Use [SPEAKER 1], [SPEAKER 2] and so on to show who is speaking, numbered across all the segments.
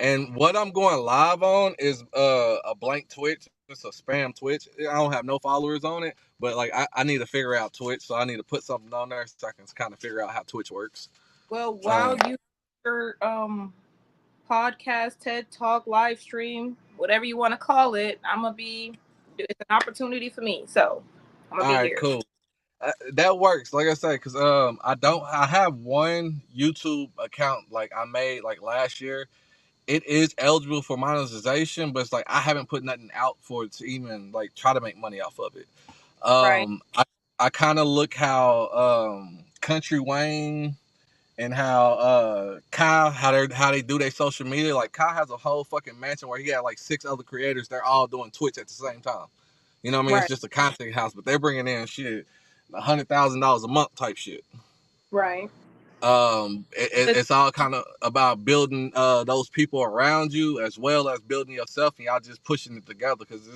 [SPEAKER 1] And what I'm going live on is a blank Twitch. It's a spam Twitch. I don't have no followers on it, but like I need to figure out Twitch, so I need to put something on there so I can kind of figure out how Twitch works.
[SPEAKER 2] Well,
[SPEAKER 1] Um,
[SPEAKER 2] while you your podcast, TED Talk, live stream, whatever you want to call it, I'm gonna be. It's an opportunity for me, so I'm gonna
[SPEAKER 1] all
[SPEAKER 2] be
[SPEAKER 1] right,
[SPEAKER 2] here.
[SPEAKER 1] cool. That works. Like I say, cause I have one YouTube account like I made like last year. It is eligible for monetization, but it's like I haven't put nothing out for it to even like try to make money off of it.
[SPEAKER 2] Right.
[SPEAKER 1] Um, I I kind of look how Country Wayne and how Kyle how they do their social media. Like Kyle has a whole fucking mansion where he had like 6 other creators. They're all doing Twitch at the same time. You know what I mean? It's
[SPEAKER 2] Right.
[SPEAKER 1] just a content house, but they're bringing in shit $100,000 a month type shit.
[SPEAKER 2] Right.
[SPEAKER 1] It's all kind of about building those people around you as well as building yourself, and y'all just pushing it together. Because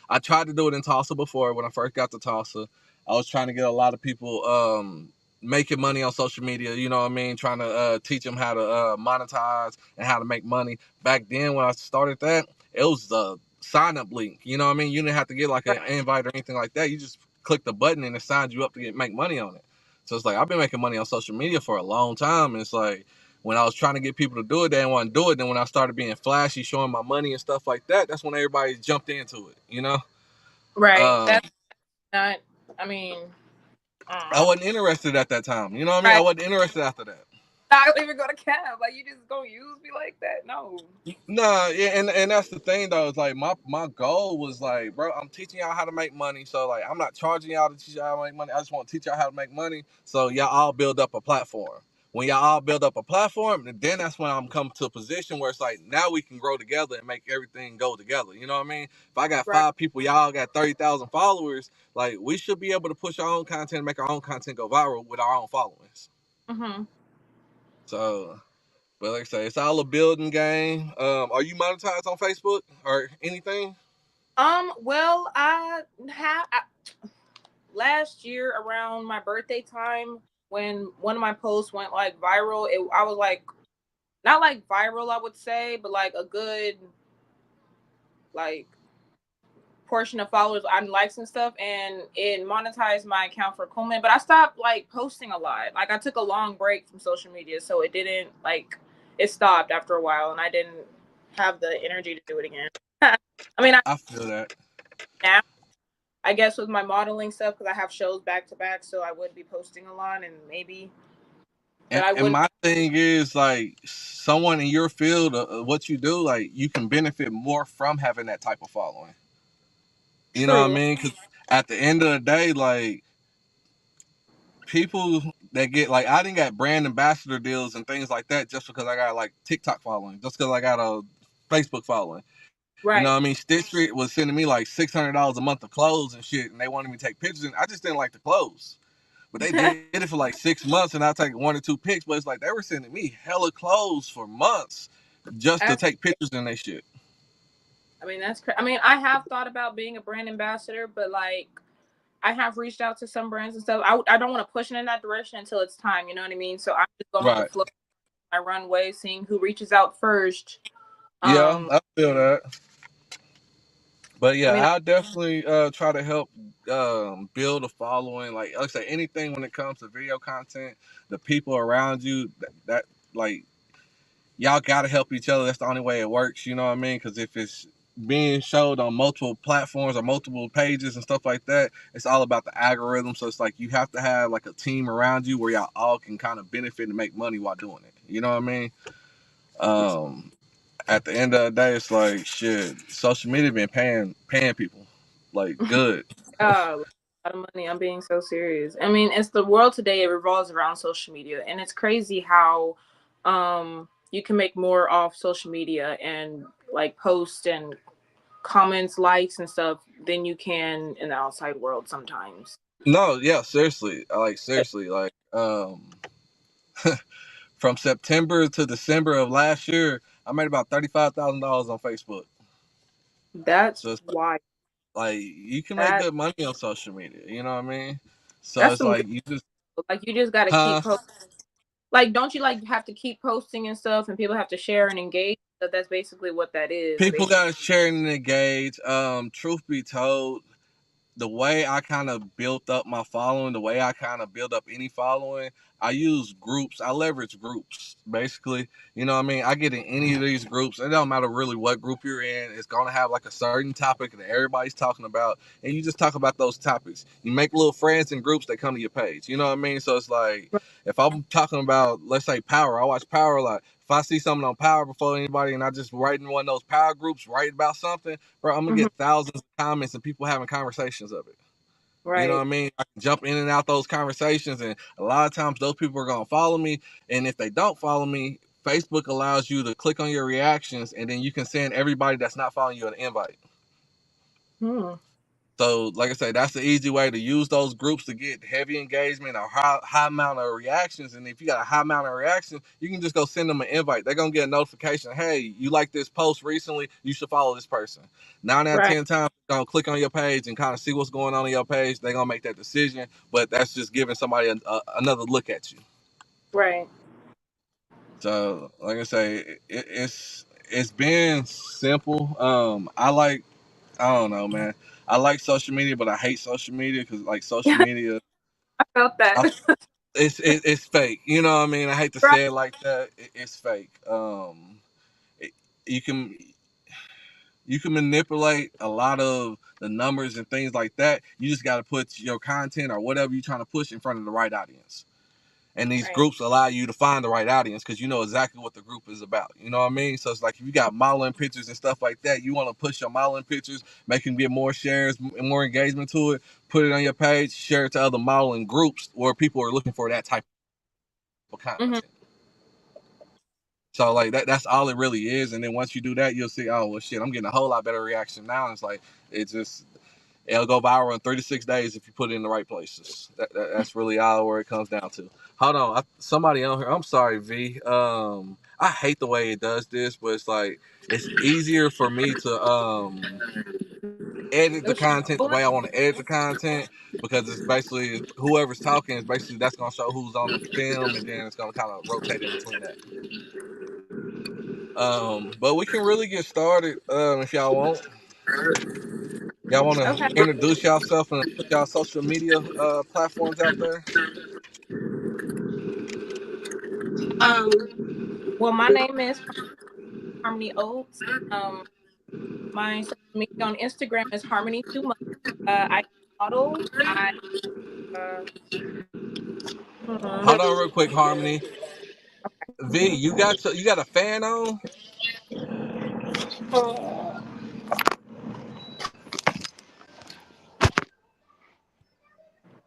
[SPEAKER 1] I tried to do it in Tulsa before when I first got to Tulsa. I was trying to get a lot of people making money on social media. You know what I mean? Trying to teach them how to monetize and how to make money. Back then when I started that, it was a sign up link. You know what I mean? You didn't have to get like
[SPEAKER 2] Right.
[SPEAKER 1] an invite or anything like that. You just click the button and it signed you up to make money on it. So it's like I've been making money on social media for a long time. And it's like when I was trying to get people to do it, they didn't want to do it. Then when I started being flashy, showing my money and stuff like that, that's when everybody jumped into it. You know,
[SPEAKER 2] Right.
[SPEAKER 1] um,
[SPEAKER 2] That's not. I mean,
[SPEAKER 1] I
[SPEAKER 2] uh,
[SPEAKER 1] wasn't interested at that time. You know what I mean? I
[SPEAKER 2] right.
[SPEAKER 1] wasn't interested after that.
[SPEAKER 2] I don't even go to cab. Like you just gonna use me like that? No.
[SPEAKER 1] Nah, yeah, and that's the thing though. It's like my goal was like, bro, I'm teaching y'all how to make money. So like, I'm not charging y'all to teach y'all how to make money. I just want to teach y'all how to make money. So y'all all build up a platform. When y'all all build up a platform, then that's when I'm coming to a position where it's like now we can grow together and make everything go together. You know what I mean? If I got
[SPEAKER 2] Right.
[SPEAKER 1] 5 people, y'all got 30,000 followers. Like we should be able to push our own content, and make our own content go viral with our own followings.
[SPEAKER 2] Mhm.
[SPEAKER 1] So but like I say, it's all a building game. Are you monetized on Facebook or anything?
[SPEAKER 2] Well, last year around my birthday time when one of my posts went like viral. I was like not like viral, I would say, but like a good like portion of followers and likes and stuff, and it monetized my account for Coleman. But I stopped like posting a lot. Like I took a long break from social media, so it didn't like it stopped after a while, and I didn't have the energy to do it again. I mean,
[SPEAKER 1] I feel that.
[SPEAKER 2] now I guess with my modeling stuff because I have shows back to back, so I would be posting a lot and maybe, but I
[SPEAKER 1] And
[SPEAKER 2] wouldn't.
[SPEAKER 1] my thing is like someone in your field, what you do, like you can benefit more from having that type of following. You know what I
[SPEAKER 2] True.
[SPEAKER 1] mean? Because at the end of the day, like people that get like I didn't get brand ambassador deals and things like that just because I got like TikTok following, just because I got a Facebook following. You know what I
[SPEAKER 2] Right.
[SPEAKER 1] mean? Stitch Street was sending me like $600 a month of clothes and shit, and they wanted me to take pictures, and I just didn't like the clothes. But they did it for like 6 months, and I take 1 or 2 pics. But it's like they were sending me hella clothes for months just to
[SPEAKER 2] That's,
[SPEAKER 1] take pictures in their shit.
[SPEAKER 2] I mean, I mean, I have thought about being a brand ambassador, but like, I have reached out to some brands and stuff. I don't want to push it in that direction until it's time. You know what I mean? So I'm just going with the
[SPEAKER 1] Right.
[SPEAKER 2] flow, my runway, seeing who reaches out first.
[SPEAKER 1] Yeah,
[SPEAKER 2] Um,
[SPEAKER 1] I feel that. But
[SPEAKER 2] I
[SPEAKER 1] yeah,
[SPEAKER 2] mean,
[SPEAKER 1] I definitely try to help build a following. Like I say, anything when it comes to video content, the people around you that like y'all got to help each other. That's the only way it works. You know what I mean? Because if it's being showed on multiple platforms or multiple pages and stuff like that, it's all about the algorithm. So it's like you have to have like a team around you where y'all all can kind of benefit and make money while doing it. You know what I mean? Um, at the end of the day, it's like shit. Social media been paying people like good.
[SPEAKER 2] a lot of money. I'm being so serious. I mean, it's the world today. It revolves around social media, and it's crazy how you can make more off social media and like post and comments, likes, and stuff than you can in the outside world sometimes.
[SPEAKER 1] No, yeah, seriously. Like seriously, like from September to December of last year, I made about $35,000 on Facebook.
[SPEAKER 2] That's
[SPEAKER 1] So it's
[SPEAKER 2] why
[SPEAKER 1] like you can make
[SPEAKER 2] that
[SPEAKER 1] good money on social media. You know what I mean? So
[SPEAKER 2] that's
[SPEAKER 1] it's
[SPEAKER 2] some
[SPEAKER 1] like
[SPEAKER 2] good.
[SPEAKER 1] you just,
[SPEAKER 2] Like you just got to keep
[SPEAKER 1] huh?
[SPEAKER 2] posting. Like, don't you like have to keep posting and stuff, and people have to share and engage? That's basically what that is.
[SPEAKER 1] People
[SPEAKER 2] Basically.
[SPEAKER 1] gotta share and engage. Truth be told, the way I kind of built up my following, the way I kind of build up any following, I use groups. I leverage groups, basically. You know what I mean? I get in any of these groups. It don't matter really what group you're in. It's going to have like a certain topic that everybody's talking about. And you just talk about those topics. You make little friends in groups that come to your page. You know what I mean? So it's like, if I'm talking about, let's say, power, I watch power a lot. If I see something on power before anybody and I just write in one of those power groups, write about something, bro, I'm gonna
[SPEAKER 2] Mhm.
[SPEAKER 1] get thousands of comments and people having conversations of it. You know what
[SPEAKER 2] Right.
[SPEAKER 1] I mean? I can jump in and out those conversations, and a lot of times those people are gonna follow me. And if they don't follow me, Facebook allows you to click on your reactions, and then you can send everybody that's not following you an invite.
[SPEAKER 2] Hmm.
[SPEAKER 1] So, like I said, that's the easy way to use those groups to get heavy engagement or high amount of reactions. And if you got a high amount of reactions, you can just go send them an invite. They're gonna get a notification. Hey, you like this post recently? You should follow this person. 9 out of
[SPEAKER 2] Right.
[SPEAKER 1] 10 times, they're gonna click on your page and kind of see what's going on your page. They're gonna make that decision. But that's just giving somebody another look at you.
[SPEAKER 2] Right.
[SPEAKER 1] So, like I say, it's been simple. I don't know, man. I like social media, but I hate social media because like social
[SPEAKER 2] Yeah,
[SPEAKER 1] media,
[SPEAKER 2] I felt that.
[SPEAKER 1] I, it's fake. You know what I mean? I hate to
[SPEAKER 2] Right.
[SPEAKER 1] say it like that. It's fake. It, you can you can manipulate a lot of the numbers and things like that. You just got to put your content or whatever you're trying to push in front of the right audience. And these
[SPEAKER 2] Right.
[SPEAKER 1] groups allow you to find the right audience because you know exactly what the group is about. You know what I mean? So it's like if you got modeling pictures and stuff like that, you want to push your modeling pictures, make them get more shares and more engagement to it, put it on your page, share it to other modeling groups where people are looking for that type of
[SPEAKER 2] Hmm.
[SPEAKER 1] content. So like that's all it really is. And then once you do that, you'll see, oh well shit, I'm getting a whole lot better reaction now. And it's like it just it'll go viral in 36 days if you put it in the right places. That's really all where it comes down to. Hold on, somebody on here. I'm sorry, V. I hate the way it does this, but it's like it's easier for me to edit the content the way I want to edit the content because it's basically whoever's talking is basically that's gonna show who's on the film, and then it's gonna kind of rotate in between that. But we can really get started if y'all want. Y'all want to
[SPEAKER 2] Okay.
[SPEAKER 1] introduce yourself and put y'all social media platforms out there?
[SPEAKER 2] Well, my name is Harmony Oates. My social media on Instagram is Harmony Too Much. I model. I uh,
[SPEAKER 1] Hold
[SPEAKER 2] hmm.
[SPEAKER 1] on, real quick, Harmony. V, you got a fan on?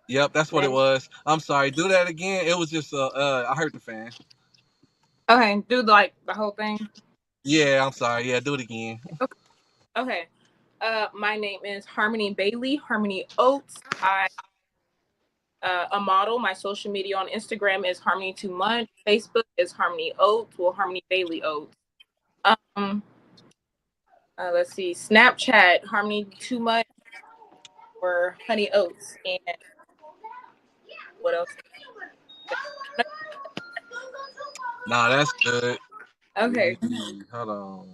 [SPEAKER 1] Yep, that's what it was. I'm sorry. Do that again. It was just I heard the fan.
[SPEAKER 2] Okay, do like the whole thing.
[SPEAKER 1] Yeah, I'm sorry. Yeah, do it again.
[SPEAKER 2] Okay. My name is Harmony Bailey, Harmony Oates. I a model. My social media on Instagram is Harmony Too Much. Facebook is Harmony Oates, well Harmony Bailey Oates. Um, let's see, Snapchat Harmony Too Much or Honey Oates, and what else?
[SPEAKER 1] Nah, that's good.
[SPEAKER 2] Okay,
[SPEAKER 1] Hold on.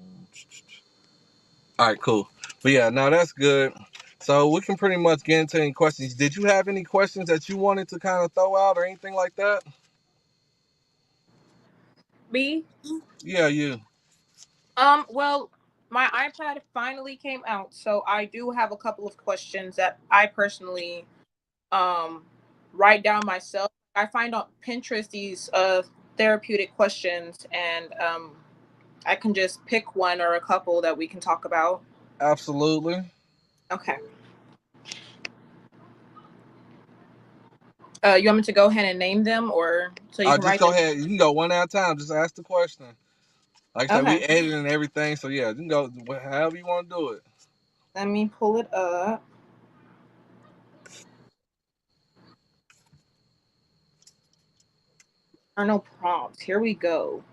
[SPEAKER 1] All right, cool. But yeah, no, that's good. So we can pretty much get into any questions. Did you have any questions that you wanted to kind of throw out or anything like that?
[SPEAKER 2] B.
[SPEAKER 1] Yeah, you.
[SPEAKER 2] Well, my iPad finally came out, so I do have a couple of questions that I personally um write down myself. I find on Pinterest these therapeutic questions, and I can just pick one or a couple that we can talk about.
[SPEAKER 1] Absolutely.
[SPEAKER 2] Okay. You want me to go ahead and name them, or so you can
[SPEAKER 1] Just
[SPEAKER 2] write
[SPEAKER 1] go
[SPEAKER 2] them?
[SPEAKER 1] ahead. You can go one at a time. Just ask the question. Like I said, we
[SPEAKER 2] Okay.
[SPEAKER 1] edited and everything, so yeah, you can go however you want to do it.
[SPEAKER 2] Let me pull it up. Or no prompts. Here we go.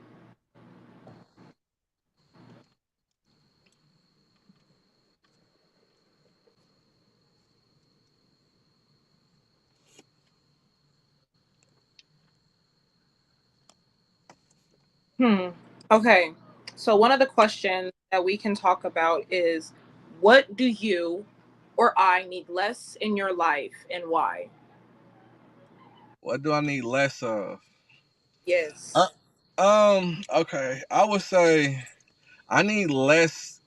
[SPEAKER 2] Hmm. Okay. So one of the questions that we can talk about is, what do you or I need less in your life and why?
[SPEAKER 1] What do I need less of?
[SPEAKER 2] Yes.
[SPEAKER 1] Okay. I would say I need less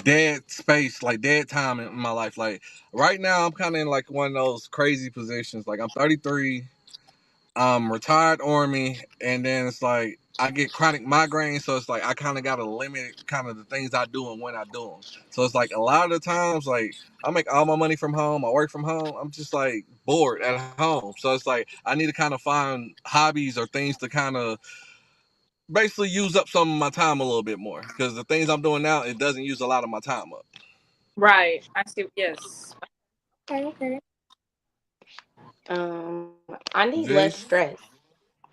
[SPEAKER 1] dead space, like dead time in my life. Like right now, I'm kind of in like one of those crazy positions. Like I'm 33, retired army, and then it's like I get chronic migraines, so it's like I kind of got to limit kind of the things I do and when I do them. So it's like a lot of the times, like I make all my money from home, I work from home. I'm just like bored at home, so it's like I need to kind of find hobbies or things to kind of basically use up some of my time a little bit more because the things I'm doing now it doesn't use a lot of my time up.
[SPEAKER 2] Right. I see. Yes. Okay. Okay.
[SPEAKER 3] I need less
[SPEAKER 1] G.
[SPEAKER 3] stress,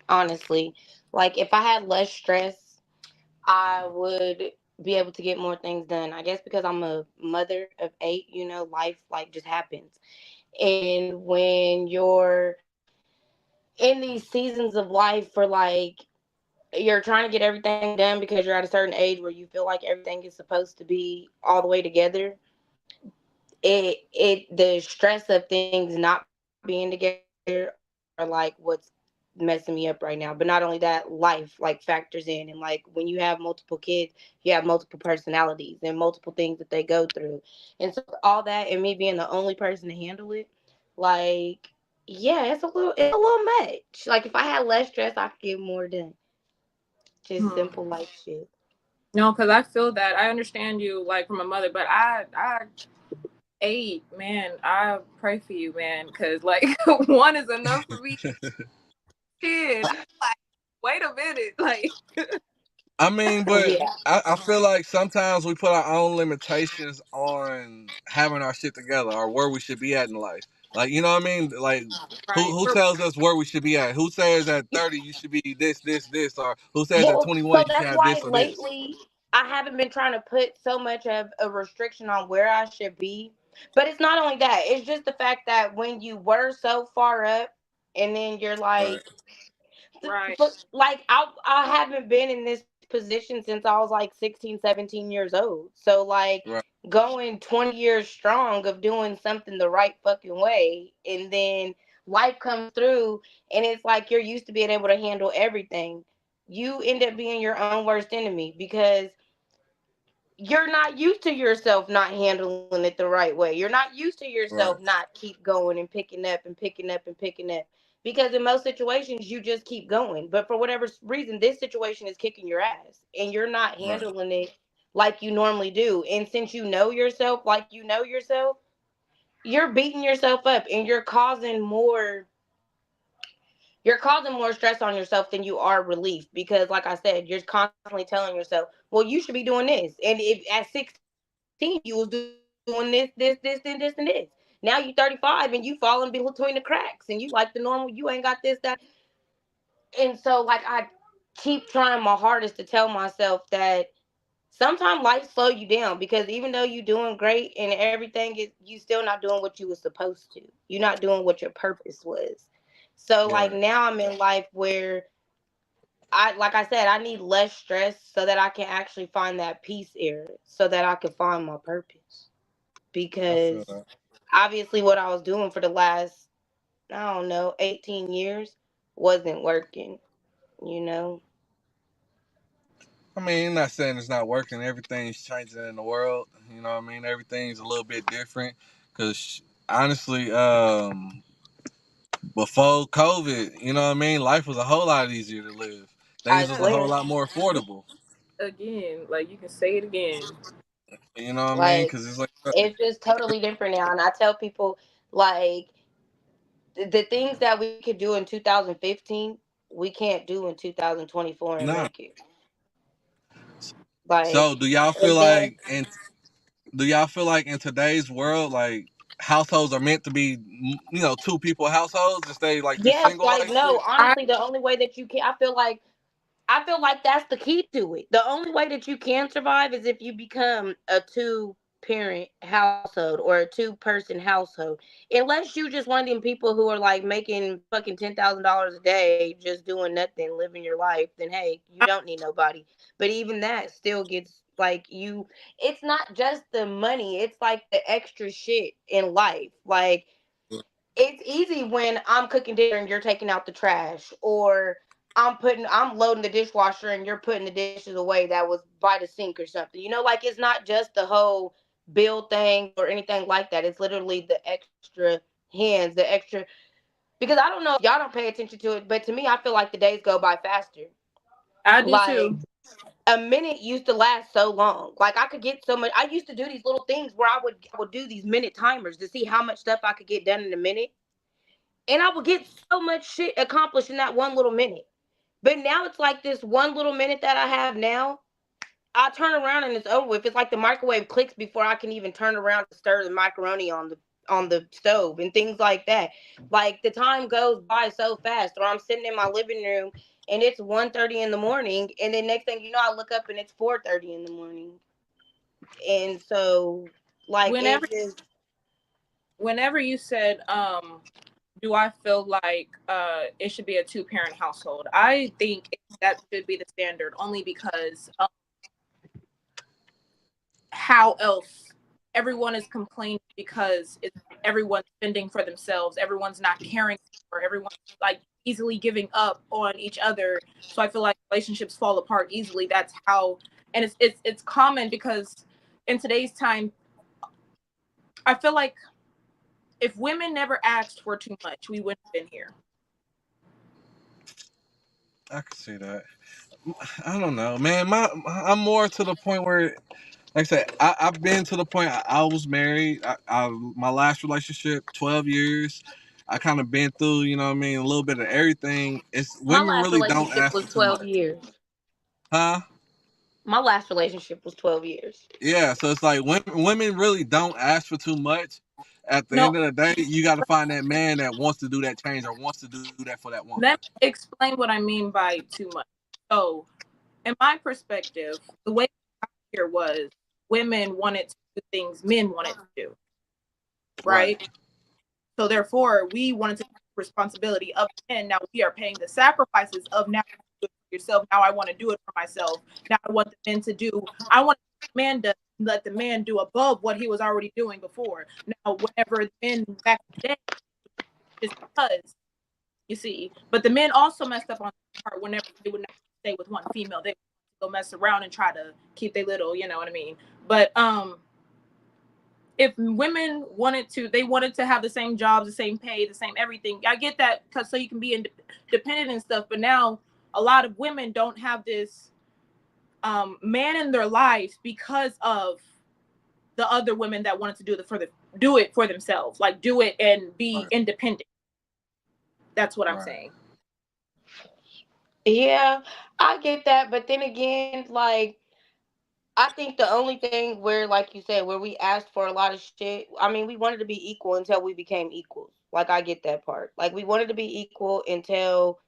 [SPEAKER 3] honestly. Like if I had less stress, I would be able to get more things done. I guess because I'm a mother of 8, life like just happens. And when you're in these seasons of life for like you're trying to get everything done because you're at a certain age where you feel like everything is supposed to be all the way together, the stress of things not being together are like what's messing me up right now. But not only that, life like factors in, and like when you have multiple kids, you have multiple personalities and multiple things that they go through. And so with all that and me being the only person to handle it, like yeah, it's a little much. Like if I had less stress, I could get more done. Just
[SPEAKER 2] Hmm.
[SPEAKER 3] simple life shit.
[SPEAKER 2] No, because I feel that I understand you like from a mother, but I eight man, I pray for you, man, because like one is enough for me. Kid, like wait a minute, like
[SPEAKER 1] I mean, but
[SPEAKER 3] Yeah.
[SPEAKER 1] I feel like sometimes we put our own limitations on having our shit together or where we should be at in life. Like, you know what I mean? Like,
[SPEAKER 2] right.
[SPEAKER 1] who tells us where we should be at? Who says at 30 you should be this, this, this, or who says at
[SPEAKER 3] Well,
[SPEAKER 1] 21
[SPEAKER 3] so
[SPEAKER 1] you should
[SPEAKER 3] that's
[SPEAKER 1] have
[SPEAKER 3] why
[SPEAKER 1] this or this?
[SPEAKER 3] lately I haven't been trying to put so much of a restriction on where I should be. But it's not only that, it's just the fact that when you were so far up and then you're
[SPEAKER 1] Right,
[SPEAKER 3] like,
[SPEAKER 2] Right.
[SPEAKER 3] like I haven't been in this position since I was like 16, 17 years old. So like
[SPEAKER 1] right,
[SPEAKER 3] going 20 years strong of doing something the right fucking way, and then life comes through and it's like you're used to being able to handle everything. You end up being your own worst enemy because you're not used to yourself not handling it the right way. You're not used to yourself
[SPEAKER 1] right,
[SPEAKER 3] not keep going and picking up and picking up and picking up. Because in most situations, you just keep going. But for whatever reason, this situation is kicking your ass and you're not
[SPEAKER 1] right,
[SPEAKER 3] handling it like you normally do. And since you know yourself like you know yourself, you're beating yourself up and you're causing more stress on yourself than you are relief because like I said, you're constantly telling yourself, well, you should be doing this. And if at 16 you was doing this, and this. Now you're 35 and you falling between the cracks and you like the normal, you ain't got this, that. And so like I keep trying my hardest to tell myself that sometimes life slow you down because even though you're doing great and everything is, you still not doing what you was supposed to. You're not doing what your purpose was. So like
[SPEAKER 1] right.
[SPEAKER 3] now I'm in life where like I said, I need less stress so that I can actually find that peace area so that I can find my purpose.
[SPEAKER 1] I feel
[SPEAKER 3] Because
[SPEAKER 1] that.
[SPEAKER 3] obviously what I was doing for the last, I don't know, 18 years wasn't working, you know?
[SPEAKER 1] I mean, I'm not saying it's not working. Everything's changing in the world. You know what I mean? Everything's a little bit different. Because honestly, before COVID, you know what I mean? Life was a whole lot easier to live.
[SPEAKER 3] I
[SPEAKER 1] Things was a
[SPEAKER 2] Yes.
[SPEAKER 1] whole
[SPEAKER 3] swear.
[SPEAKER 1] lot more affordable.
[SPEAKER 2] Again, like you can say it again.
[SPEAKER 1] You know what I mean?
[SPEAKER 3] Like,
[SPEAKER 1] Because it's like,
[SPEAKER 3] it's just totally different now. And I tell people, like, the things that we could do in 2015, we can't do in 2024 and
[SPEAKER 1] nah.
[SPEAKER 3] make it. Like,
[SPEAKER 1] So, do y'all feel
[SPEAKER 3] and then
[SPEAKER 1] like, in today's world, like households are meant to be, two people households instead of like this
[SPEAKER 3] yes,
[SPEAKER 1] single
[SPEAKER 3] like
[SPEAKER 1] life
[SPEAKER 3] no,
[SPEAKER 1] shit?
[SPEAKER 2] I
[SPEAKER 3] honestly, the only way that you can, I feel like that's the key to it. The only way that you can survive is if you become a two parent household or a 2-person household. Unless you just one of them people who are like making fucking $10,000 a day, just doing nothing, living your life, then hey, you don't need nobody. But even that still gets like you, it's not just the money, it's like the extra shit in life. Like it's easy when I'm cooking dinner and you're taking out the trash, or I'm loading the dishwasher and you're putting the dishes away that was by the sink or something. You know, like it's not just the whole bill thing or anything like that. It's literally the extra hands, the extra, because I don't know if y'all don't pay attention to it, but to me I feel like the days go by faster.
[SPEAKER 2] I do
[SPEAKER 3] Like
[SPEAKER 2] too.
[SPEAKER 3] a minute used to last so long. Like I could get so much. I used to do these little things where I would do these minute timers to see how much stuff I could get done in a minute, and I would get so much shit accomplished in that one little minute. But now it's like this one little minute that I have now, I turn around and it's over with. It's like the microwave clicks before I can even turn around to stir the macaroni on the stove and things like that. Like the time goes by so fast, or I'm sitting in my living room and it's 1:30 in the morning, and then next thing you know, I look up and it's 4:30 in the morning. And so like
[SPEAKER 2] Whenever
[SPEAKER 3] it just
[SPEAKER 2] whenever you said, do I feel like it should be a two-parent household? I think that should be the standard, only because how else everyone is complaining because everyone's spending for themselves, everyone's not caring, or everyone's like easily giving up on each other. So I feel like relationships fall apart easily. That's how, and it's common because in today's time, I feel like if women never asked for too much, we wouldn't have been here.
[SPEAKER 1] I can see that. I don't know, man. I'm more to the point where, like I said, I've been to the point. I was married. My last relationship, 12 years. I kind of been through, you know what I mean, a little bit of everything. It's
[SPEAKER 3] my
[SPEAKER 1] women
[SPEAKER 3] last
[SPEAKER 1] really don't
[SPEAKER 3] relationship
[SPEAKER 1] ask
[SPEAKER 3] was
[SPEAKER 1] for too
[SPEAKER 3] 12
[SPEAKER 1] much,
[SPEAKER 3] years.
[SPEAKER 1] huh?
[SPEAKER 3] My last relationship was 12 years.
[SPEAKER 1] Yeah. So it's like women really don't ask for too much. At the
[SPEAKER 2] No,
[SPEAKER 1] end of the day, you got to find that man that wants to do that change or wants to do that for that woman.
[SPEAKER 2] let me explain what I mean by too much. So, in my perspective, the way here was women wanted to do things men wanted to do,
[SPEAKER 1] Right.
[SPEAKER 2] right? So therefore, we wanted to take responsibility of men. Now we are paying the sacrifices of now do it for yourself. Now I want to do it for myself. Now I want the men to do. I want the man to let the man do above what he was already doing before. Now, whenever the men back in the day, just because you see, but the men also messed up on the part whenever they would not stay with one female. They would go mess around and try to keep their little, you know what I mean? But if women wanted to, they wanted to have the same jobs, the same pay, the same everything. I get that because so you can be independent and stuff. But now a lot of women don't have this man in their lives because of the other women that wanted to do it for themselves, like do it and be
[SPEAKER 1] Right.
[SPEAKER 2] independent. That's what I'm
[SPEAKER 1] Right.
[SPEAKER 2] saying.
[SPEAKER 3] Yeah, I get that, but then again, like I think the only thing where, like you said, where we asked for a lot of shit, I mean, we wanted to be equal until we became equals. Like, I get that part. Like, we wanted to be equal until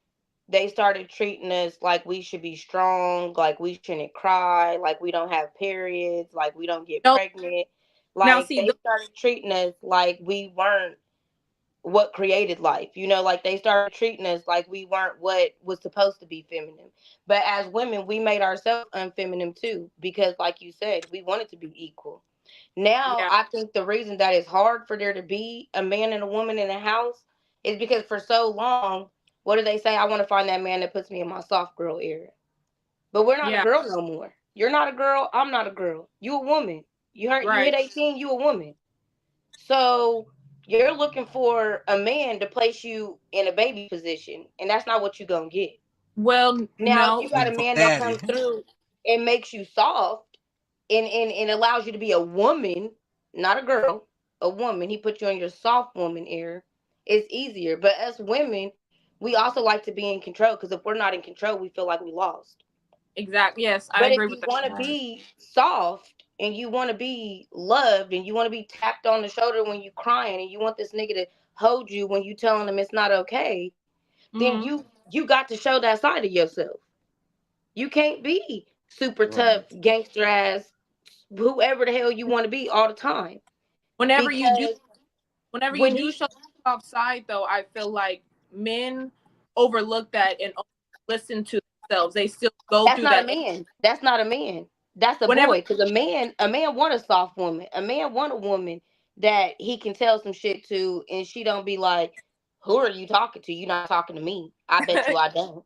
[SPEAKER 3] they started treating us like we should be strong, like we shouldn't cry, like we don't have periods, like we don't get
[SPEAKER 2] No,
[SPEAKER 3] pregnant.
[SPEAKER 2] now
[SPEAKER 3] Like,
[SPEAKER 2] see,
[SPEAKER 3] they started treating us like we weren't what created life. You know, like they started treating us like we weren't what was supposed to be feminine. But as women, we made ourselves unfeminine too, because like you said, we wanted to be equal. Now,
[SPEAKER 2] yeah,
[SPEAKER 3] I think the reason that it's hard for there to be a man and a woman in a house is because for so long, what do they say? I want to find that man that puts me in my soft girl era. But we're not a
[SPEAKER 2] yeah,
[SPEAKER 3] girl no more. You're not a girl. I'm not a girl. You a woman. You hit
[SPEAKER 2] right.
[SPEAKER 3] 18. You a woman. So you're looking for a man to place you in a baby position, and that's not what you're gonna get.
[SPEAKER 2] Well,
[SPEAKER 3] Now, if
[SPEAKER 2] no,
[SPEAKER 3] you got
[SPEAKER 1] Looking
[SPEAKER 3] a
[SPEAKER 1] for
[SPEAKER 3] man that
[SPEAKER 1] daddy.
[SPEAKER 3] comes through and makes you soft and allows you to be a woman, not a girl, a woman, he put you on your soft woman era, it's easier. But us women, we also like to be in control because if we're not in control, we feel like we lost.
[SPEAKER 2] exactly. Yes, I
[SPEAKER 3] But if
[SPEAKER 2] agree with
[SPEAKER 3] you
[SPEAKER 2] that.
[SPEAKER 3] want to
[SPEAKER 1] Right.
[SPEAKER 3] be soft and you want to be loved and you want to be tapped on the shoulder when you crying and you want this nigga to hold you when you telling him it's not okay, then
[SPEAKER 2] Mm-hmm.
[SPEAKER 3] you got to show that side of yourself. You can't be super
[SPEAKER 1] Right.
[SPEAKER 3] tough, gangster ass, whoever the hell you want to be all the time.
[SPEAKER 2] Whenever you do,
[SPEAKER 3] Because
[SPEAKER 2] whenever you
[SPEAKER 3] when
[SPEAKER 2] do
[SPEAKER 3] he,
[SPEAKER 2] show the soft side, though, I feel like men overlook that and listen to themselves. They still go
[SPEAKER 3] that's
[SPEAKER 2] through
[SPEAKER 3] not a
[SPEAKER 2] that.
[SPEAKER 3] man. That's not a man. That's a
[SPEAKER 2] Whenever
[SPEAKER 3] boy. Because a man want a soft woman. A man want a woman that he can tell some shit to, and she don't be like, "Who are you talking to? You're not talking to me. I bet you I don't."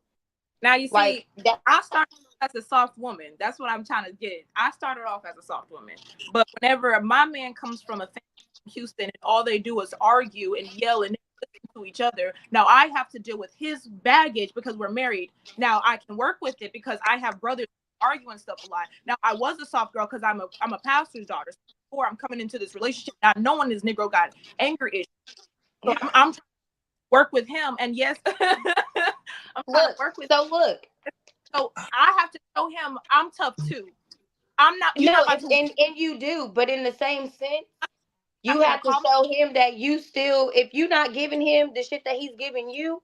[SPEAKER 2] now you
[SPEAKER 3] Like
[SPEAKER 2] see,
[SPEAKER 3] that.
[SPEAKER 2] I started as a soft woman. That's what I'm trying to get. I started off as a soft woman, but whenever my man comes from a family in Houston and all they do is argue and yell and listen to each other, now I have to deal with his baggage because we're married. Now I can work with it because I have brothers arguing stuff a lot. Now I was a soft girl because I'm a pastor's daughter. So before I'm coming into this relationship, now knowing this Negro got anger issues, so I'm trying to work with him, and yes, I'm trying to
[SPEAKER 3] Look,
[SPEAKER 2] work with.
[SPEAKER 3] so look.
[SPEAKER 2] So I have to show him I'm tough too. I'm not. You're
[SPEAKER 3] No,
[SPEAKER 2] not about to.
[SPEAKER 3] and you do, but in the same sense,
[SPEAKER 2] Not
[SPEAKER 3] you
[SPEAKER 2] gonna
[SPEAKER 3] have to
[SPEAKER 2] call me.
[SPEAKER 3] show him that you still, if you're not giving him the shit that he's giving you,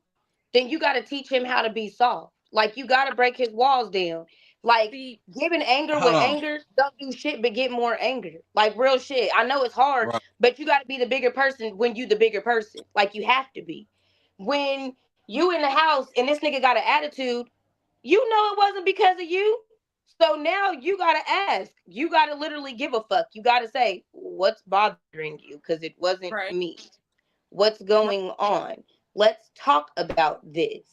[SPEAKER 3] then you got to teach him how to be soft. Like, you got to break his walls down. Like,
[SPEAKER 2] See,
[SPEAKER 3] giving anger
[SPEAKER 1] Hold
[SPEAKER 3] with
[SPEAKER 1] on.
[SPEAKER 3] anger don't do shit but get more anger. Like, real shit. I know it's hard,
[SPEAKER 1] Right.
[SPEAKER 3] but you got to be the bigger person when you the bigger person. Like, you have to be. When you in the house and this nigga got an attitude, you know it wasn't because of you. So now you gotta ask. You gotta literally give a fuck. You gotta say, what's bothering you? Because it wasn't
[SPEAKER 2] right?
[SPEAKER 3] me. What's
[SPEAKER 2] No,
[SPEAKER 3] going on? Let's talk about this.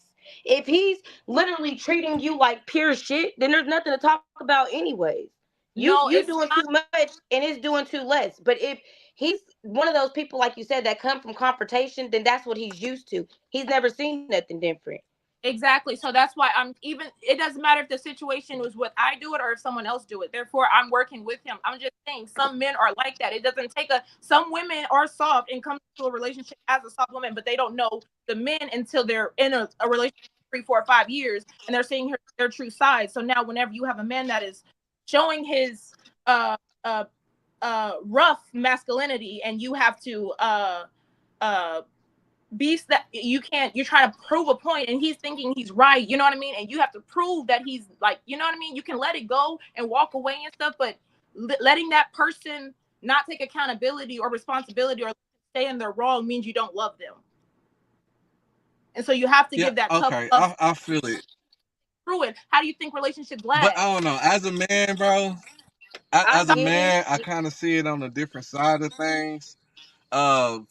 [SPEAKER 3] If he's literally treating you like pure shit, then there's nothing to talk about anyways. You
[SPEAKER 2] no,
[SPEAKER 3] you
[SPEAKER 2] it's
[SPEAKER 3] doing
[SPEAKER 2] not
[SPEAKER 3] too much and it's doing too less. But if he's one of those people, like you said, that come from confrontation, then that's what he's used to. He's never seen nothing different.
[SPEAKER 2] exactly. So that's why I'm even. It doesn't matter if the situation was what I do it or if someone else do it. Therefore, I'm working with him. I'm just saying some men are like that. It doesn't take a. Some women are soft and come to a relationship as a soft woman, but they don't know the men until they're in a relationship 3, 4, 5 years and they're seeing their true side. So now, whenever you have a man that is showing his uh uh rough masculinity and you have to uh beast that you can't, you're trying to prove a point and he's thinking he's right, you know what I mean, and you have to prove that he's like, you know what I mean, you can let it go and walk away and stuff, but letting that person not take accountability or responsibility or stay in their wrong means you don't love them, and so you have to
[SPEAKER 1] Yeah.
[SPEAKER 2] give that tough
[SPEAKER 1] Okay.
[SPEAKER 2] love
[SPEAKER 1] I feel it.
[SPEAKER 2] through it. How do you think relationships
[SPEAKER 1] But I don't
[SPEAKER 2] last?
[SPEAKER 1] know. As a man, bro.
[SPEAKER 3] I
[SPEAKER 1] As a
[SPEAKER 3] get it.
[SPEAKER 1] man, I kind of see it on a different side of things.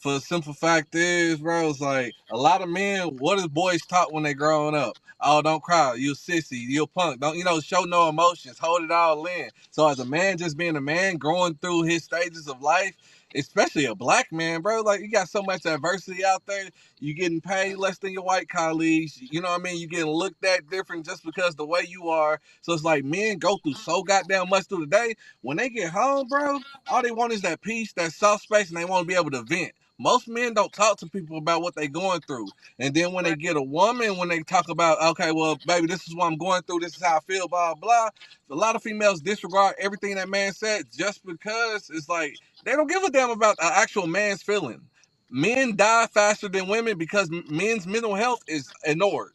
[SPEAKER 1] For the simple fact is, bro, it's like a lot of men, what is boys taught when they growing up? Oh, don't cry, you a sissy, you a punk, don't, show no emotions, hold it all in. So as a man, just being a man, growing through his stages of life, especially a black man, bro, like you got so much adversity out there. You getting paid less than your white colleagues, you know what I mean? You getting looked at different just because the way you are. So it's like men go through so goddamn much through the day. When they get home, bro, all they want is that peace, that soft space, and they want to be able to vent. Most men don't talk to people about what they're going through. And then when they
[SPEAKER 2] Right.
[SPEAKER 1] get a woman, when they talk about, okay, well, baby, this is what I'm going through, this is how I feel, blah, blah. A lot of females disregard everything that man said just because it's like they don't give a damn about the actual man's feeling. Men die faster than women because men's mental health is ignored.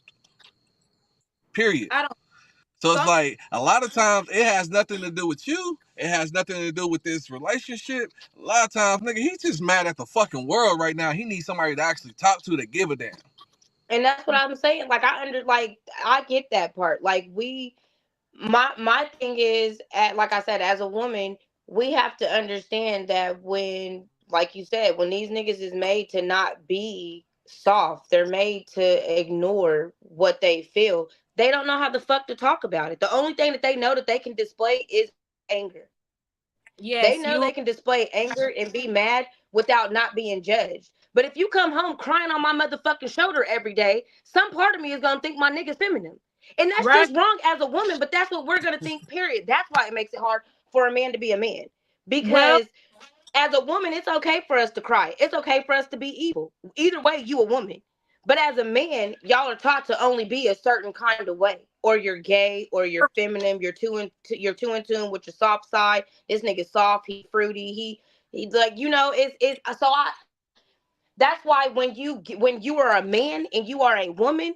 [SPEAKER 1] Period.
[SPEAKER 2] I don't.
[SPEAKER 1] So it's
[SPEAKER 2] Some.
[SPEAKER 1] like a lot of times it has nothing to do with you. It has nothing to do with this relationship. A lot of times, nigga, he's just mad at the fucking world right now. He needs somebody to actually talk to that give a damn.
[SPEAKER 3] And that's what I'm saying. Like, I get that part. Like, my thing is, like I said, as a woman, we have to understand that when, like you said, when these niggas is made to not be soft, they're made to ignore what they feel. They don't know how the fuck to talk about it. The only thing that they know that they can display is anger. They
[SPEAKER 2] Yes,
[SPEAKER 3] know
[SPEAKER 2] you.
[SPEAKER 3] they can display anger and be mad without not being judged. But if you come home crying on my motherfucking shoulder every day, some part of me is gonna think my nigga's feminine. And that's
[SPEAKER 2] Right.
[SPEAKER 3] just wrong as a woman, but that's what we're gonna think, period. That's why it makes it hard for a man to be a man.
[SPEAKER 2] Well,
[SPEAKER 3] Because as a woman, it's okay for us to cry. It's okay for us to be evil. Either way, you a woman. But as a man, y'all are taught to only be a certain kind of way. Or you're gay, or you're feminine. You're too in tune with your soft side. This nigga soft. He fruity. He's like, it's so I. That's why when you are a man and you are a woman,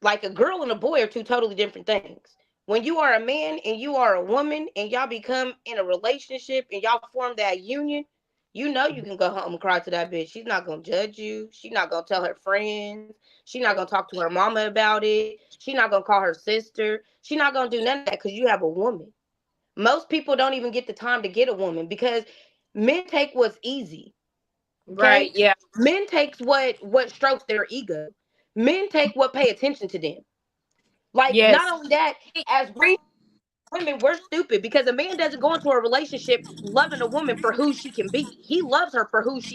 [SPEAKER 3] like a girl and a boy are two totally different things. When you are a man and you are a woman and y'all become in a relationship and y'all form that union, you know you can go home and cry to that bitch. She's not gonna judge you. She's not gonna tell her friends. She's not gonna talk to her mama about it. She's not gonna call her sister. She's not gonna do none of that because you have a woman. Most people don't even get the time to get a woman because men take what's easy.
[SPEAKER 2] Right.
[SPEAKER 3] Okay?
[SPEAKER 2] Yeah.
[SPEAKER 3] Men takes what strokes their ego. Men take what pay attention to them. Like, not
[SPEAKER 2] Yes.
[SPEAKER 3] only that, as women, we're stupid because a man doesn't go into a relationship loving a woman for who she can be. He loves her for who she is.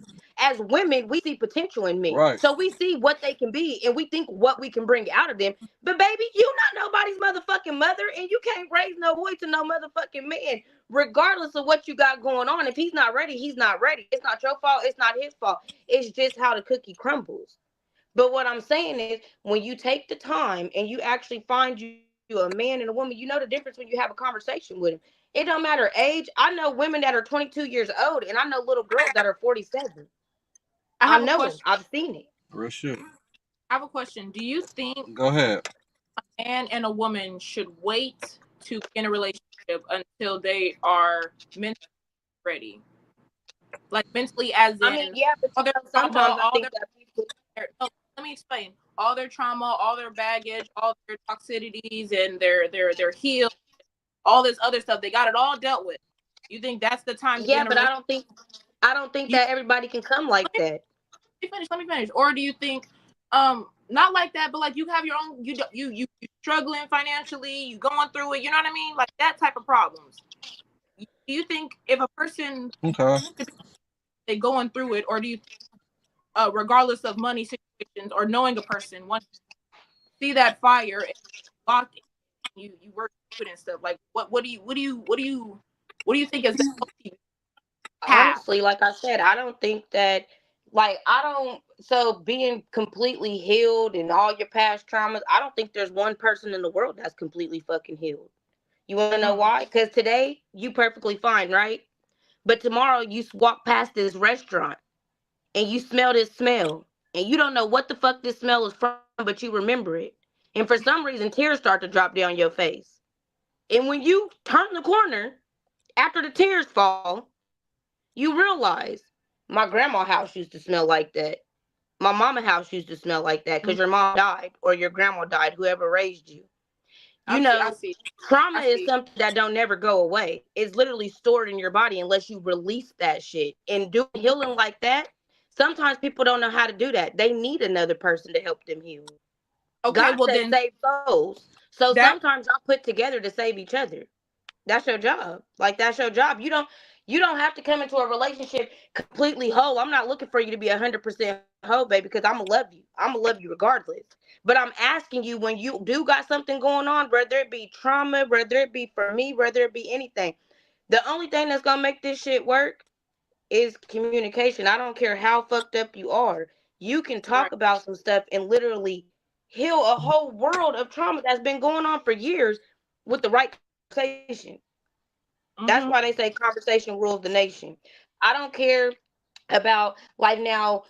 [SPEAKER 3] As women, we see potential in men. So
[SPEAKER 1] Right.
[SPEAKER 3] we see what they can be and we think what we can bring out of them. But baby, you not nobody's motherfucking mother and you can't raise no boy to no motherfucking man, regardless of what you got going on. If he's not ready, he's not ready. It's not your fault. It's not his fault. It's just how the cookie crumbles. But what I'm saying is, when you take the time and you actually find you a man and a woman, you know the difference when you have a conversation with him. It don't matter age. I know women that are 22 years old, and I know little girls that are 47. I
[SPEAKER 2] I have
[SPEAKER 3] know
[SPEAKER 2] a
[SPEAKER 3] them.
[SPEAKER 2] question.
[SPEAKER 3] I've seen it.
[SPEAKER 1] Real shit.
[SPEAKER 2] I have a question. Do you think
[SPEAKER 1] Go ahead.
[SPEAKER 2] a man and a woman should wait to be in a relationship until they are mentally ready? Like mentally, as
[SPEAKER 3] I mean,
[SPEAKER 2] in
[SPEAKER 3] yeah, but
[SPEAKER 2] all their trauma,
[SPEAKER 3] sometimes I
[SPEAKER 2] all
[SPEAKER 3] think that people.
[SPEAKER 2] no, let me explain. All their trauma, all their baggage, all their toxicities, and their healed, all this other stuff. They got it all dealt with. You think that's the time to be
[SPEAKER 3] Yeah,
[SPEAKER 2] in a
[SPEAKER 3] but
[SPEAKER 2] relationship?
[SPEAKER 3] I don't think
[SPEAKER 2] You
[SPEAKER 3] that everybody can come like
[SPEAKER 2] let
[SPEAKER 3] that.
[SPEAKER 2] me finish. Let me finish. Or do you think, not like that, but like you have your own. You struggling financially. You going through it. You know what I mean? Like that type of problems. Do you think if a person
[SPEAKER 1] Okay.
[SPEAKER 2] they going through it, or do you, regardless of money situations or knowing a person, once you see that fire and lock it, you work through it and stuff. Like what do you think is the healthy path?
[SPEAKER 3] Honestly, like I said, I don't think that, like, I don't, so being completely healed and all your past traumas, I don't think there's one person in the world that's completely fucking healed. You want to know
[SPEAKER 2] Mm,
[SPEAKER 3] why? Because today, you perfectly fine, right? But tomorrow, you walk past this restaurant and you smell this smell and you don't know what the fuck this smell is from, but you remember it. And for some reason, tears start to drop down your face. And when you turn the corner, after the tears fall, you realize my grandma's house used to smell like that. My mama house used to smell like that because
[SPEAKER 2] mm,
[SPEAKER 3] your mom died or your grandma died, whoever raised you. You
[SPEAKER 2] I
[SPEAKER 3] know,
[SPEAKER 2] see.
[SPEAKER 3] trauma
[SPEAKER 2] I
[SPEAKER 3] is
[SPEAKER 2] see.
[SPEAKER 3] something that don't never go away. It's literally stored in your body unless you release that shit. And doing healing like that, sometimes people don't know how to do that. They need another person to help them heal.
[SPEAKER 2] Okay,
[SPEAKER 3] God
[SPEAKER 2] well
[SPEAKER 3] says
[SPEAKER 2] then
[SPEAKER 3] save souls. So
[SPEAKER 2] that
[SPEAKER 3] sometimes y'all put together to save each other. That's your job. Like, that's your job. You don't have to come into a relationship completely whole. I'm not looking for you to be 100% whole, baby, because I'm gonna love you regardless. But I'm asking you, when you do got something going on, whether it be trauma, whether it be for me, whether it be anything, the only thing that's gonna make this shit work is communication. I don't care how fucked up you are. You can talk
[SPEAKER 2] right.
[SPEAKER 3] about some stuff and literally heal a whole world of trauma that's been going on for years with the right conversation. That's why they
[SPEAKER 2] Mm-hmm.
[SPEAKER 3] say conversation rules the nation. I don't care about, like, now,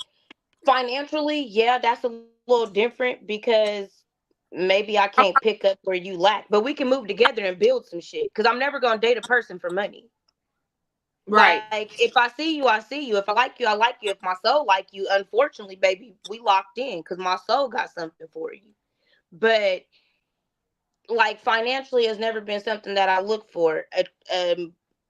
[SPEAKER 3] financially, yeah, that's a little different because maybe I can't pick up where you lack, but we can move together and build some shit. Because I'm never gonna date a person for money.
[SPEAKER 2] Right.
[SPEAKER 3] Like, if I see you, I see you. If I like you, I like you. If my soul like you, unfortunately, baby, we locked in because my soul got something for you. But, like, financially has never been something that I look for.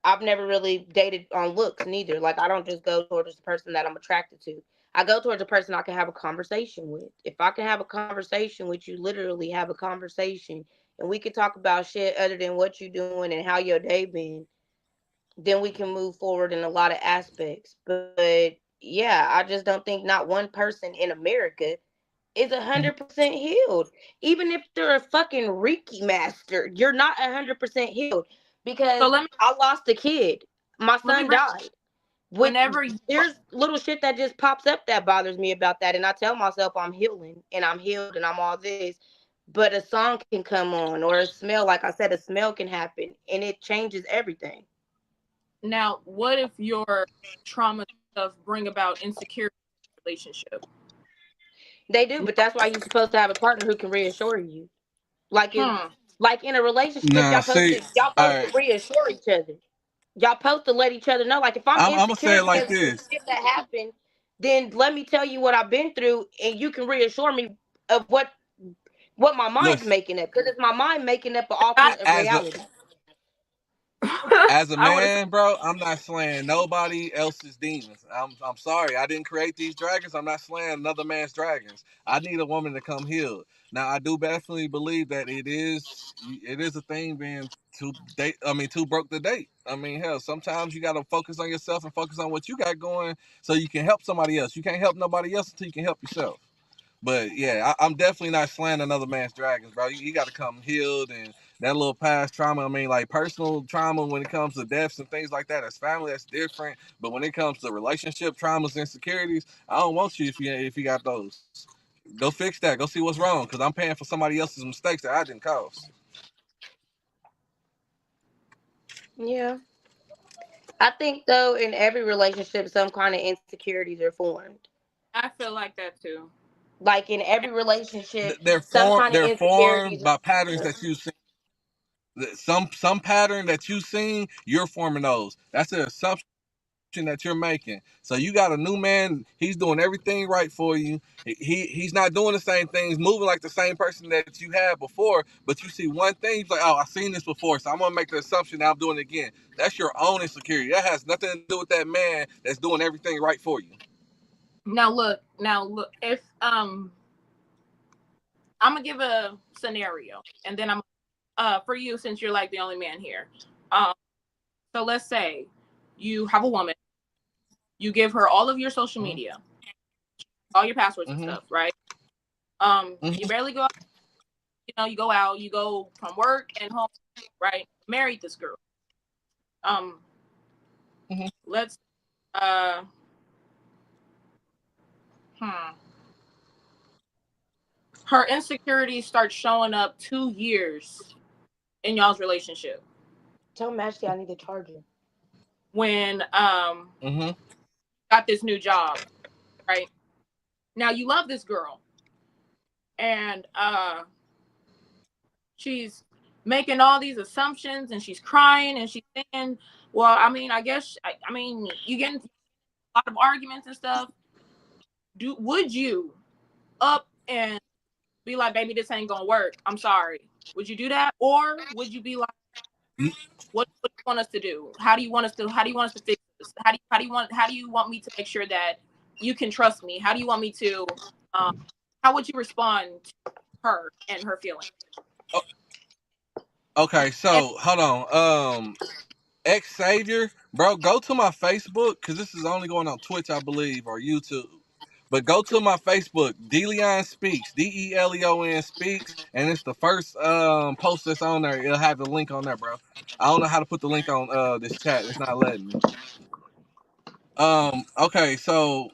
[SPEAKER 3] I've never really dated on looks neither. Like, I don't just go towards the person that I'm attracted to. I go towards a person I can have a conversation with. If I can have a conversation with you, literally have a conversation, and we can talk about shit other than what you're doing and how your day been, then we can move forward in a lot of aspects. But yeah, I just don't think not one person in America is 100% healed. Even if they're a fucking Reiki master, you're not 100% healed
[SPEAKER 2] So
[SPEAKER 3] because
[SPEAKER 2] let me
[SPEAKER 3] I lost a kid. My
[SPEAKER 2] let me
[SPEAKER 3] son
[SPEAKER 2] bring
[SPEAKER 3] died. With
[SPEAKER 2] whenever you
[SPEAKER 3] There's little shit that just pops up that bothers me about that, and I tell myself I'm healing and I'm healed and I'm all this. But a song can come on, or a smell, like I said, a smell can happen, and it changes everything.
[SPEAKER 2] now, what if your trauma stuff bring about insecurity in the relationship?
[SPEAKER 3] They do, but that's why you're supposed to have a partner who can reassure you. Like, if
[SPEAKER 2] Hmm.
[SPEAKER 3] Like in a relationship,
[SPEAKER 1] Nah, see,
[SPEAKER 3] y'all
[SPEAKER 1] all
[SPEAKER 3] supposed to
[SPEAKER 1] right.
[SPEAKER 3] reassure each other. Y'all supposed to let each other know. Like if I'm
[SPEAKER 1] I'm gonna say
[SPEAKER 3] insecure
[SPEAKER 1] it like
[SPEAKER 3] because of some
[SPEAKER 1] this.
[SPEAKER 3] shit that happened, then let me tell you what I've been through, and you can reassure me of what my mind's
[SPEAKER 1] Listen,
[SPEAKER 3] making up. Because it's my mind making up an
[SPEAKER 2] I
[SPEAKER 3] alternate of
[SPEAKER 1] as a
[SPEAKER 3] reality.
[SPEAKER 1] as a
[SPEAKER 2] I want to say
[SPEAKER 1] man, bro, I'm not slaying nobody else's demons. I'm sorry, I didn't create these dragons. I'm not slaying another man's dragons. I need a woman to come healed. Now, I do definitely believe that it is a thing being too date. I mean, too broke to date. I mean, hell, sometimes you got to focus on yourself and focus on what you got going, so you can help somebody else. You can't help nobody else until you can help yourself. But yeah, I'm definitely not slaying another man's dragons, bro. You got to come healed and that little past trauma. I mean, like personal trauma when it comes to deaths and things like that. As family, that's different. But when it comes to relationship traumas, insecurities, I don't want you if you got those. Go fix that. Go see what's wrong, because I'm paying for somebody else's mistakes that I didn't cause.
[SPEAKER 3] Yeah. I think though in every relationship some kind of insecurities are formed.
[SPEAKER 2] I feel like that too.
[SPEAKER 3] Like in every relationship,
[SPEAKER 1] They're
[SPEAKER 3] some
[SPEAKER 1] formed.
[SPEAKER 3] kind of
[SPEAKER 1] They're
[SPEAKER 3] insecurities
[SPEAKER 1] formed by
[SPEAKER 3] are
[SPEAKER 1] patterns
[SPEAKER 3] formed.
[SPEAKER 1] that you see. Some pattern that you seen, you're forming those. That's an assumption that you're making. So you got a new man, he's doing everything right for you. He's not doing the same things, moving like the same person that you had before, but you see one thing, he's like, oh, I've seen this before, so I'm gonna make the assumption that I'm doing it again. That's your own insecurity. That has nothing to do with that man that's doing everything right for you.
[SPEAKER 2] Now look, if I'm gonna give a scenario, and then I'm for you since you're like the only man here. Um, so let's say you have a woman, you give her all of your social
[SPEAKER 1] Mm-hmm.
[SPEAKER 2] media, all your passwords and
[SPEAKER 1] Mm-hmm.
[SPEAKER 2] stuff, right? You
[SPEAKER 1] Mm-hmm.
[SPEAKER 2] barely go out, you go out, you go from work and home, right? Married this girl. Um,
[SPEAKER 1] Mm-hmm.
[SPEAKER 2] let's uh hmm. Her insecurities start showing up 2 years in y'all's relationship.
[SPEAKER 3] Tell me actually I need a charger.
[SPEAKER 2] When
[SPEAKER 1] Mm-hmm.
[SPEAKER 2] got this new job, right? Now you love this girl, and she's making all these assumptions, and she's crying, and she's saying, well, I mean, I mean, you get into a lot of arguments and stuff. Would you up and be like, baby, this ain't gonna work, I'm sorry? Would you do that? Or would you be like, what do you want us to do? How do you want us to fix this? How do you want me to make sure that you can trust me? How do you want me to um how would you respond to her and her feelings?
[SPEAKER 1] Okay,
[SPEAKER 2] And
[SPEAKER 1] so hold on. Ex Savior, bro, go to my Facebook, because this is only going on Twitch, I believe, or YouTube. But go to my Facebook, Deleon Speaks, Deleon Speaks, and it's the first post that's on there. It'll have the link on there, bro. I don't know how to put the link on this chat. It's not letting me. Okay, so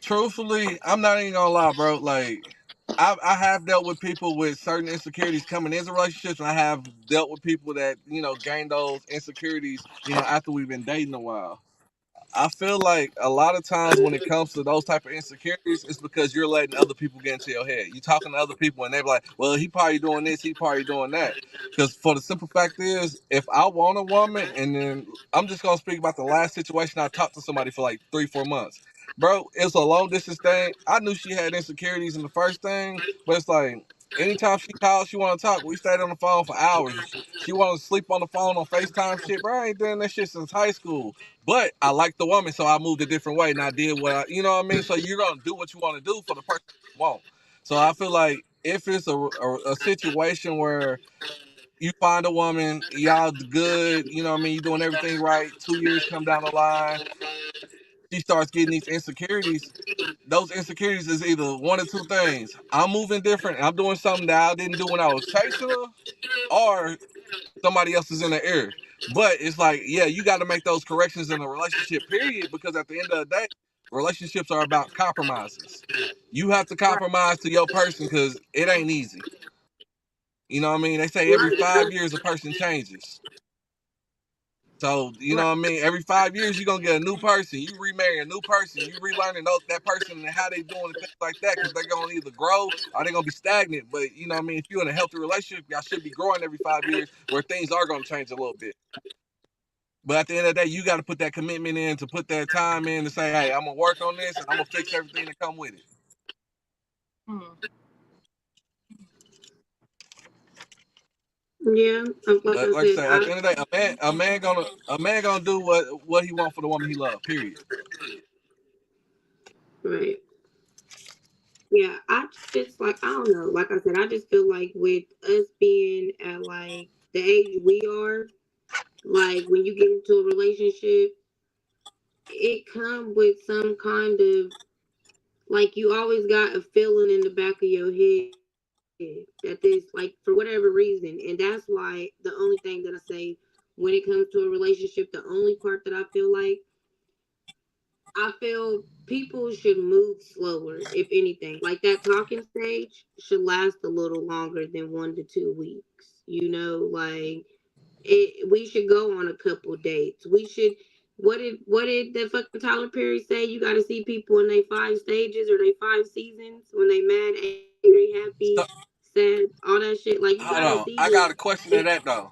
[SPEAKER 1] truthfully, I'm not even gonna lie, bro. Like, I have dealt with people with certain insecurities coming into relationships, and I have dealt with people that gain those insecurities, after we've been dating a while. I feel like a lot of times when it comes to those type of insecurities, it's because you're letting other people get into your head. You talking to other people and they're like, "Well, he probably doing this, he probably doing that." Because for the simple fact is, if I want a woman, and then I'm just gonna speak about the last situation, I talked to somebody for like 3-4 months, bro. It was a long distance thing. I knew she had insecurities in the first thing, but it's like anytime she called, she want to talk. We stayed on the phone for hours. She wanted to sleep on the phone on FaceTime shit, bro. I ain't done that shit since high school. But I like the woman, so I moved a different way, and I did you know what I mean? So you're going to do what you want to do for the person you want. So I feel like if it's a situation where you find a woman, y'all good, you know what I mean? You're doing everything right. 2 years come down the line, she starts getting these insecurities. Those insecurities is either one or two things. I'm moving different, and I'm doing something that I didn't do when I was chasing her, or somebody else is in the air. But it's like, yeah, you got to make those corrections in a relationship, period, because at the end of the day, relationships are about compromises. You have to
[SPEAKER 2] right,
[SPEAKER 1] compromise to your person because it ain't easy. You know what I mean? They say every 5 years a person changes. So, you know what I mean? Every 5 years, you're going to get a new person. You remarry a new person. You relearning that person and how they doing and things like that, because they're going to either grow or they're going to be stagnant. But, you know what I mean? If you're in a healthy relationship, y'all should be growing every 5 years where things are going to change a little bit. But at the end of the day, you got to put that commitment in, to put that time in to say, hey, I'm going to work on this and I'm going to fix everything that come with it.
[SPEAKER 4] Yeah, like I
[SPEAKER 1] Like I
[SPEAKER 4] said,
[SPEAKER 1] said, at the end of the day, a man gonna do what he want for the woman he love. Period.
[SPEAKER 4] right. Yeah, I just like I don't know. Like I said, I just feel like with us being at like the age we are, like when you get into a relationship, it comes with some kind of like you always got a feeling in the back of your head that this like for whatever reason, and that's why the only thing that I say when it comes to a relationship, the only part that I feel people should move slower, if anything. Like that talking stage should last a little longer than 1 to 2 weeks. You know, like we should go on a couple dates. We should. What did the fucking Tyler Perry say? You got to see people in their 5 stages or their 5 seasons when they mad, angry, happy,
[SPEAKER 1] So,
[SPEAKER 4] sad, all that shit. Like you
[SPEAKER 1] hold
[SPEAKER 4] got to
[SPEAKER 1] on,
[SPEAKER 4] see
[SPEAKER 1] I got a question to
[SPEAKER 4] it.
[SPEAKER 1] that though.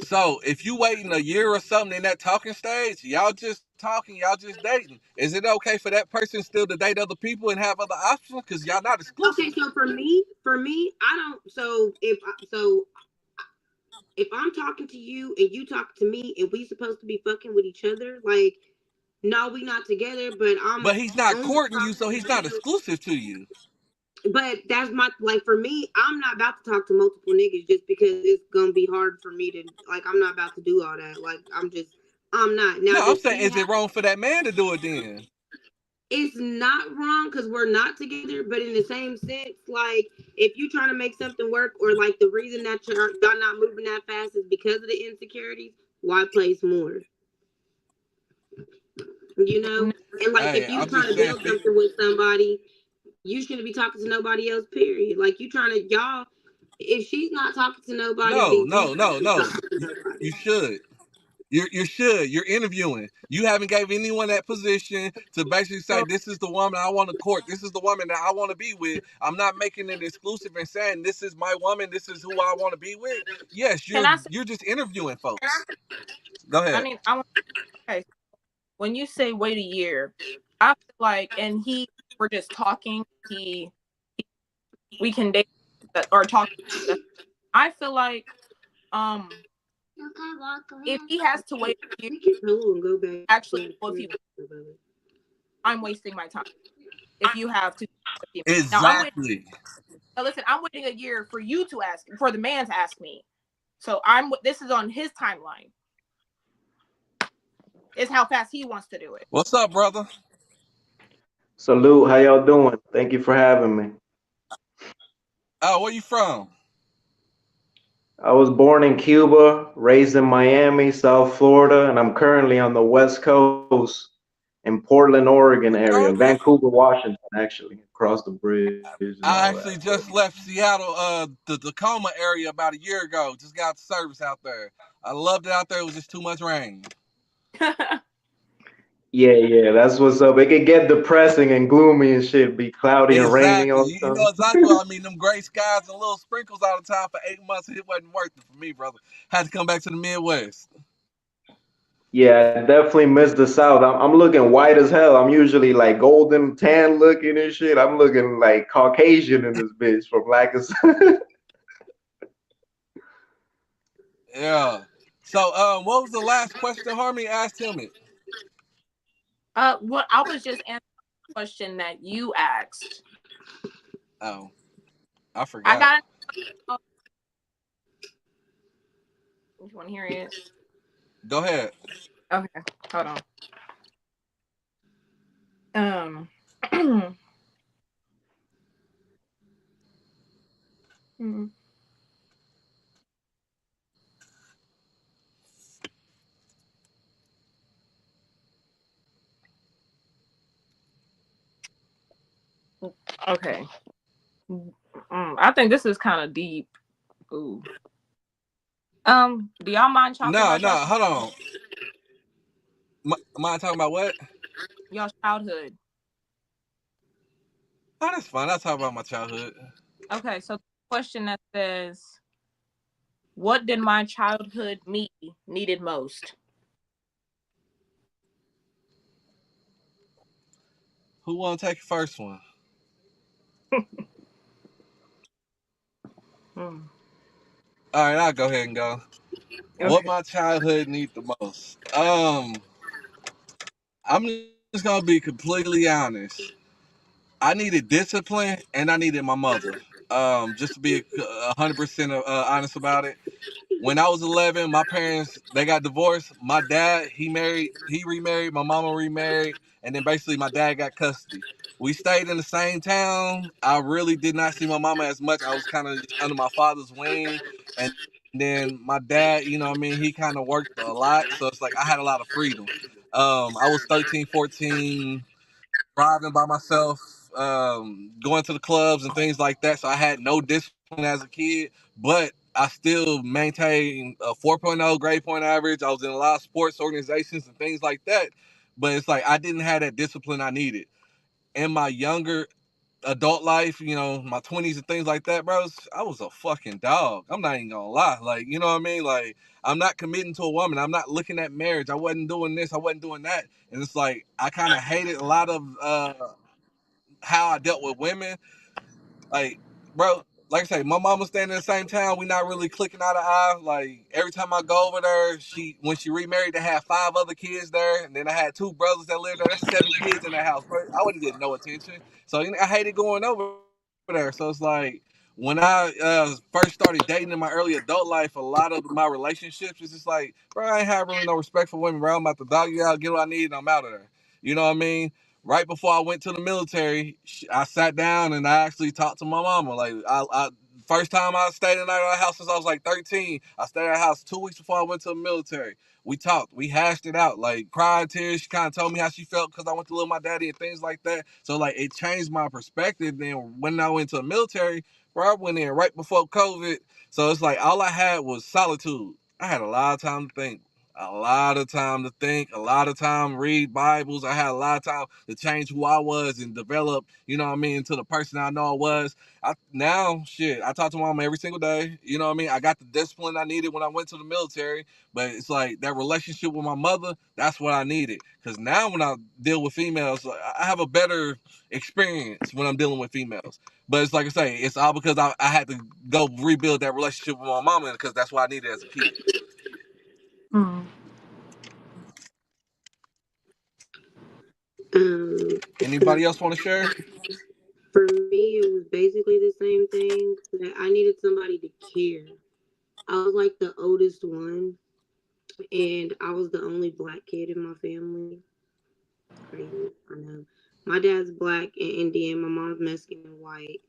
[SPEAKER 1] So if you waiting a year or something in that talking stage, y'all just talking, y'all just dating. Is it okay for that person still to date other people and have other options? Because y'all not exclusive.
[SPEAKER 4] Okay, so for me, I don't. If I'm talking to you and you talk to me and we supposed to be fucking with each other, like no, we not together, but I'm
[SPEAKER 1] But he's not
[SPEAKER 4] only
[SPEAKER 1] courting you, so
[SPEAKER 4] talking
[SPEAKER 1] he's
[SPEAKER 4] to
[SPEAKER 1] not
[SPEAKER 4] you.
[SPEAKER 1] exclusive to you.
[SPEAKER 4] But that's my like for me, I'm not about to talk to multiple niggas just because it's gonna be hard for me to like I'm not about to do all that. Like I'm not. Now
[SPEAKER 1] No, I'm
[SPEAKER 4] does
[SPEAKER 1] saying,
[SPEAKER 4] he
[SPEAKER 1] is it
[SPEAKER 4] have
[SPEAKER 1] wrong for that man to do it then?
[SPEAKER 4] it's not wrong because we're not together, but in the same sense, like if you trying to make something work, or like the reason that y'all not moving that fast is because of the insecurities, why place more? You know, and like if
[SPEAKER 1] Hey,
[SPEAKER 4] you
[SPEAKER 1] I'm
[SPEAKER 4] trying
[SPEAKER 1] just
[SPEAKER 4] to
[SPEAKER 1] saying,
[SPEAKER 4] build something with somebody, you shouldn't be talking to nobody else. Period. Like you trying to y'all. If she's not talking to nobody,
[SPEAKER 1] no,
[SPEAKER 4] then you
[SPEAKER 1] no, no,
[SPEAKER 4] shouldn't be
[SPEAKER 1] no.
[SPEAKER 4] talking to
[SPEAKER 1] You
[SPEAKER 4] nobody.
[SPEAKER 1] should. You should. You're interviewing. You haven't gave anyone that position to basically say, this is the woman I want to court. This is the woman that I want to be with. I'm not making it exclusive and saying this is my woman. This is who I want to be with. Yes,
[SPEAKER 2] Can I say?
[SPEAKER 1] you're just interviewing folks. Go
[SPEAKER 2] I
[SPEAKER 1] ahead.
[SPEAKER 2] mean, I want. Okay, when you say wait a year, I feel like, and we're just talking. We can date or talk. I feel like, if he has to wait a year,
[SPEAKER 4] We can go and go back.
[SPEAKER 2] actually, well, if you, I'm wasting my time. If you have to, now I'm waiting.
[SPEAKER 1] Exactly.
[SPEAKER 2] Now listen, I'm waiting a year for you to ask, for the man to ask me. So this is on his timeline. It's how fast he wants to do it.
[SPEAKER 1] What's up, brother?
[SPEAKER 5] Salute, how y'all doing? Thank you for having me.
[SPEAKER 1] Oh, where you from?
[SPEAKER 5] I was born in Cuba, raised in Miami, South Florida, and I'm currently on the West Coast in Portland, Oregon area,
[SPEAKER 1] Okay.
[SPEAKER 5] Vancouver, Washington, actually, across the bridge and
[SPEAKER 1] I
[SPEAKER 5] all
[SPEAKER 1] actually
[SPEAKER 5] that.
[SPEAKER 1] just left Seattle, the Tacoma area about a year ago. Just got the service out there. I loved it out there. It was just too much rain.
[SPEAKER 5] Yeah, that's what's up. It could get depressing and gloomy and shit, be cloudy and rainy
[SPEAKER 1] Exactly.
[SPEAKER 5] all
[SPEAKER 1] You
[SPEAKER 5] the
[SPEAKER 1] know
[SPEAKER 5] time.
[SPEAKER 1] exactly what I mean. Them gray skies and little sprinkles all the time for 8 months. It wasn't worth it for me, brother. Had to come back to the Midwest.
[SPEAKER 5] Yeah, I definitely miss the South. I'm looking white as hell. I'm usually like golden tan looking and shit. I'm looking like Caucasian in this bitch from lack of.
[SPEAKER 1] Yeah. So, what was the last question Harmony asked him?
[SPEAKER 2] What I was just answering the question that you asked.
[SPEAKER 1] Oh, I
[SPEAKER 2] I
[SPEAKER 1] forgot.
[SPEAKER 2] got. You want to hear it?
[SPEAKER 1] Go ahead.
[SPEAKER 2] Okay, hold on. Hmm. Okay. I think this is kind of deep. Ooh. Do y'all mind talking
[SPEAKER 1] No,
[SPEAKER 2] about
[SPEAKER 1] no, hold on. Mind talking about what?
[SPEAKER 2] y'all childhood?
[SPEAKER 1] Oh, that's fine. I'll talk about my childhood.
[SPEAKER 2] Okay, so the question that says, "What did my childhood me needed most?"
[SPEAKER 1] Who want to take the first one?
[SPEAKER 2] Hmm.
[SPEAKER 1] All right, I'll go ahead and go. What
[SPEAKER 2] Okay.
[SPEAKER 1] my childhood need the most? I'm just gonna be completely honest. I needed discipline, and I needed my mother. Just to be 100% honest about it. When I was 11, my parents they got divorced. My dad he remarried. My mama remarried, and then basically my dad got custody. We stayed in the same town. I really did not see my mama as much. I was kind of under my father's wing, and then my dad, you know, what I mean, he kind of worked a lot, so it's like I had a lot of freedom. I was 13, 14, driving by myself, going to the clubs and things like that. So I had no discipline as a kid, but I still maintained a 4.0 grade point average. I was in a lot of sports organizations and things like that. But it's like I didn't have that discipline I needed. In my younger adult life, you know, my 20s and things like that, bros, I was a fucking dog. I'm not even gonna lie. Like, you know what I mean? Like, I'm not committing to a woman. I'm not looking at marriage. I wasn't doing this. I wasn't doing that. And it's like I kind of hated a lot of how I dealt with women. Like, bro, like I say, my mama staying in the same town. We not really clicking out of eye. Like every time I go over there, when she remarried, they had 5 other kids there, and then I had 2 brothers that lived there. That's 7 kids in that house, bro. I wasn't getting no attention, so you know, I hated going over there. So it's like when I first started dating in my early adult life, a lot of my relationships is just like, bro, I ain't have really no respect for women, bro. I'm about to dog you out, get what I need, and I'm out of there. You know what I mean? Right before I went to the military, I sat down and I actually talked to my mama. Like I first time I stayed the night at her house since I was like 13. I stayed at her house 2 weeks before I went to the military. We talked, we hashed it out, like cried tears. She kind of told me how she felt because I went to live with my daddy and things like that. So like it changed my perspective. Then when I went to the military, bro, I went in right before COVID. So it's like all I had was solitude. I had a lot of time to think, a lot of time to think, a lot of time read Bibles. I had a lot of time to change who I was and develop, you know what I mean, into the person I know I was. Now, shit, I talk to my mom every single day. You know what I mean? I got the discipline I needed when I went to the military, but it's like that relationship with my mother, that's what I needed. Because now when I deal with females, I have a better experience when I'm dealing with females. But it's like I say, it's all because I had to go rebuild that relationship with my mama because that's what I needed as a kid.
[SPEAKER 2] Hmm.
[SPEAKER 4] So
[SPEAKER 1] Anybody else want to share?
[SPEAKER 4] for me, it was basically the same thing. That I needed somebody to care. I was like the oldest one, and I was the only black kid in my family. Crazy, I know. My dad's black and Indian. My mom's Mexican and white.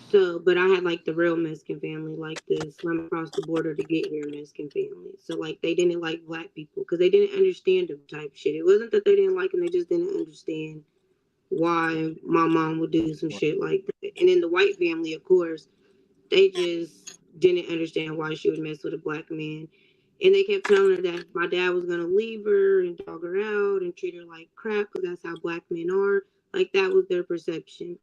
[SPEAKER 4] So, but I had like the real Mexican family, like the swim across the border to get here Mexican family. So, like, they didn't like black people because they didn't understand them type shit. It wasn't that they didn't like them; they just didn't understand why my mom would do some shit like that. And in the white family, of course, they just didn't understand why she would mess with a black man. And they kept telling her that my dad was gonna leave her and dog her out and treat her like crap because that's how black men are. Like that was their perception.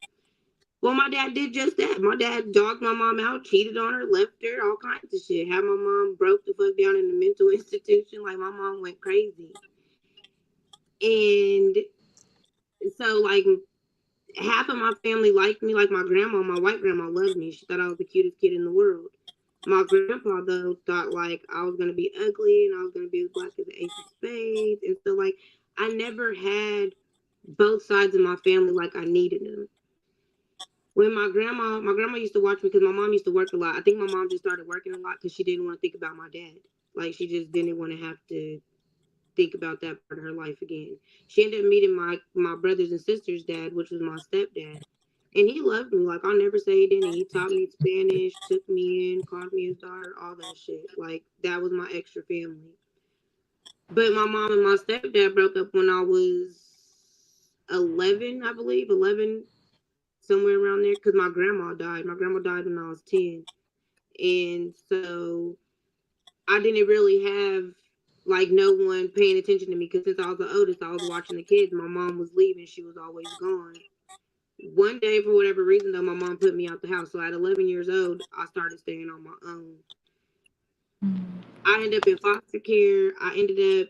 [SPEAKER 4] Well, my dad did just that. My dad dogged my mom out, cheated on her, left her, all kinds of shit. Had my mom broke the fuck down in a mental institution. Like my mom went crazy. And so like half of my family liked me. Like my grandma, my white grandma loved me. She thought I was the cutest kid in the world. My grandpa though thought like I was gonna be ugly and I was gonna be as black as the ace of spades. And so like I never had both sides of my family like I needed them. When my grandma used to watch me because my mom used to work a lot. I think my mom just started working a lot because she didn't want to think about my dad. Like she just didn't want to have to think about that part of her life again. She ended up meeting my brothers and sisters' dad, which was my stepdad. And he loved me. Like I'll never say he didn't. He taught me Spanish, took me in, called me his daughter, all that shit. Like that was my extra family. But my mom and my stepdad broke up when I was 11, I believe, 11, somewhere around there, because my grandma died. My grandma died when I was 10. And so I didn't really have like no one paying attention to me because since I was the oldest, I was watching the kids. My mom was leaving; she was always gone. One day, for whatever reason, though, my mom put me out the house. So at 11 years old, I started staying on my own. I ended up in foster care. I ended up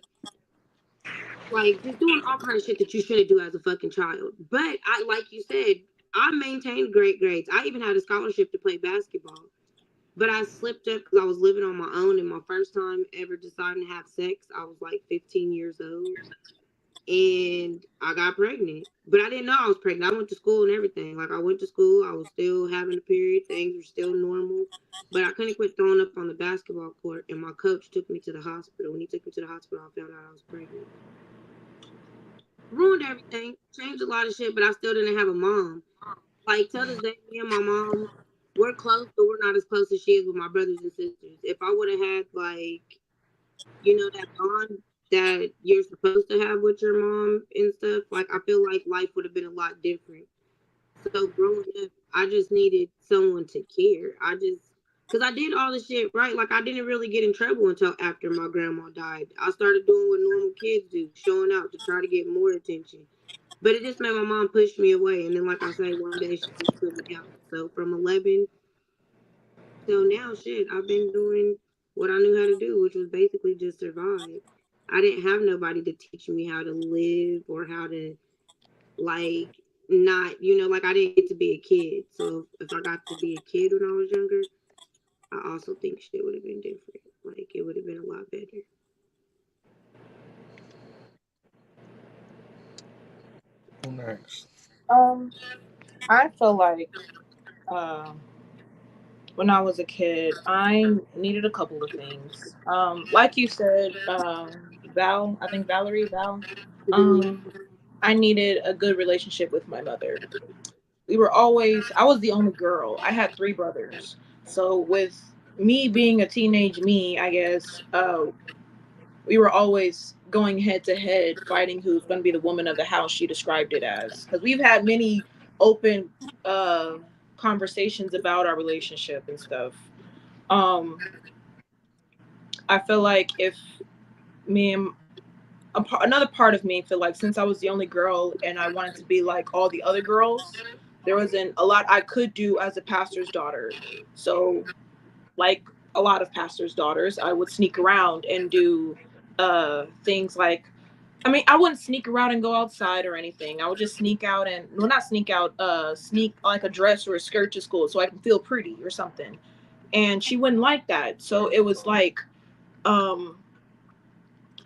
[SPEAKER 4] like just doing all kind of shit that you shouldn't do as a fucking child. But I, like you said, I maintained great grades. I even had a scholarship to play basketball. But I slipped up because I was living on my own. And my first time ever deciding to have sex, I was like 15 years old. And I got pregnant. But I didn't know I was pregnant. I went to school and everything. Like I went to school, I was still having a period, things were still normal. But I couldn't quit throwing up on the basketball court. And my coach took me to the hospital. When he took me to the hospital, I found out I was pregnant. Ruined everything, changed a lot of shit, but I still didn't have a mom. Like till this day, me and my mom, we're close, but we're not as close as she is with my brothers and sisters. If I would have had like, that bond that you're supposed to have with your mom and stuff, like I feel like life would have been a lot different. So growing up, I just needed someone to care. Cause I did all the shit right. Like I didn't really get in trouble until after my grandma died. I started doing what normal kids do, showing out to try to get more attention. But it just made my mom push me away. And then, like I say, one day she just put me out. So from 11 till now, shit, I've been doing what I knew how to do, which was basically just survive. I didn't have nobody to teach me how to live or how to, like, not, like I didn't get to be a kid. So if I got to be a kid when I was younger, I also think shit would have been different. Like, it would have been a lot better.
[SPEAKER 1] Who next?
[SPEAKER 2] I feel like when I was a kid, I needed a couple of things. Like you said, Val, I think Val.
[SPEAKER 4] Mhm.
[SPEAKER 2] Um, I needed a good relationship with my mother. I was the only girl. I had three brothers. So with me being a teenage me, I guess, we were always going head to head, fighting who's going to be the woman of the house. She described it as, because we've had many open uh, conversations about our relationship and stuff. Um, I feel like if me and another part of me feel like since I was the only girl and I wanted to be like all the other girls, there wasn't a lot I could do as a pastor's daughter. So, like a lot of pastors' daughters, I would sneak around and do things like, I mean, I wouldn't sneak around and go outside or anything. I would just sneak out and, well, not sneak out, sneak like a dress or a skirt to school so I can feel pretty or something. And she wouldn't like that. So it was like, um,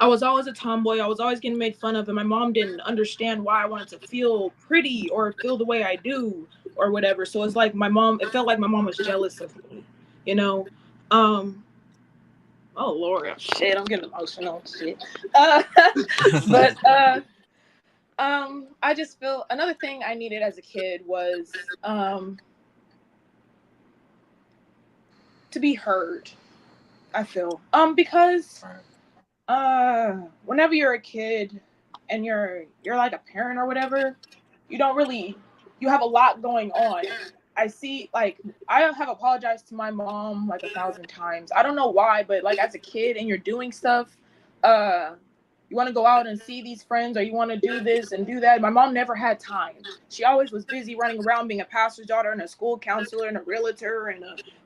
[SPEAKER 2] I was always a tomboy. I was always getting made fun of, and my mom didn't understand why I wanted to feel pretty or feel the way I do or whatever. So it's like it felt like my mom was jealous of me, you know? Um, oh Lord, shit, I'm getting emotional. Shit. Uh, but I just feel another thing I needed as a kid was to be heard. I feel because whenever you're a kid and you're like a parent or whatever, you don't really you have a lot going on. I see, like, I have apologized to my mom like 1,000 times. I don't know why, but like as a kid and you're doing stuff, uh you want to go out and see these friends or you want to do this and do that. My mom never had time. She always was busy running around being a pastor's daughter and a school counselor and a realtor and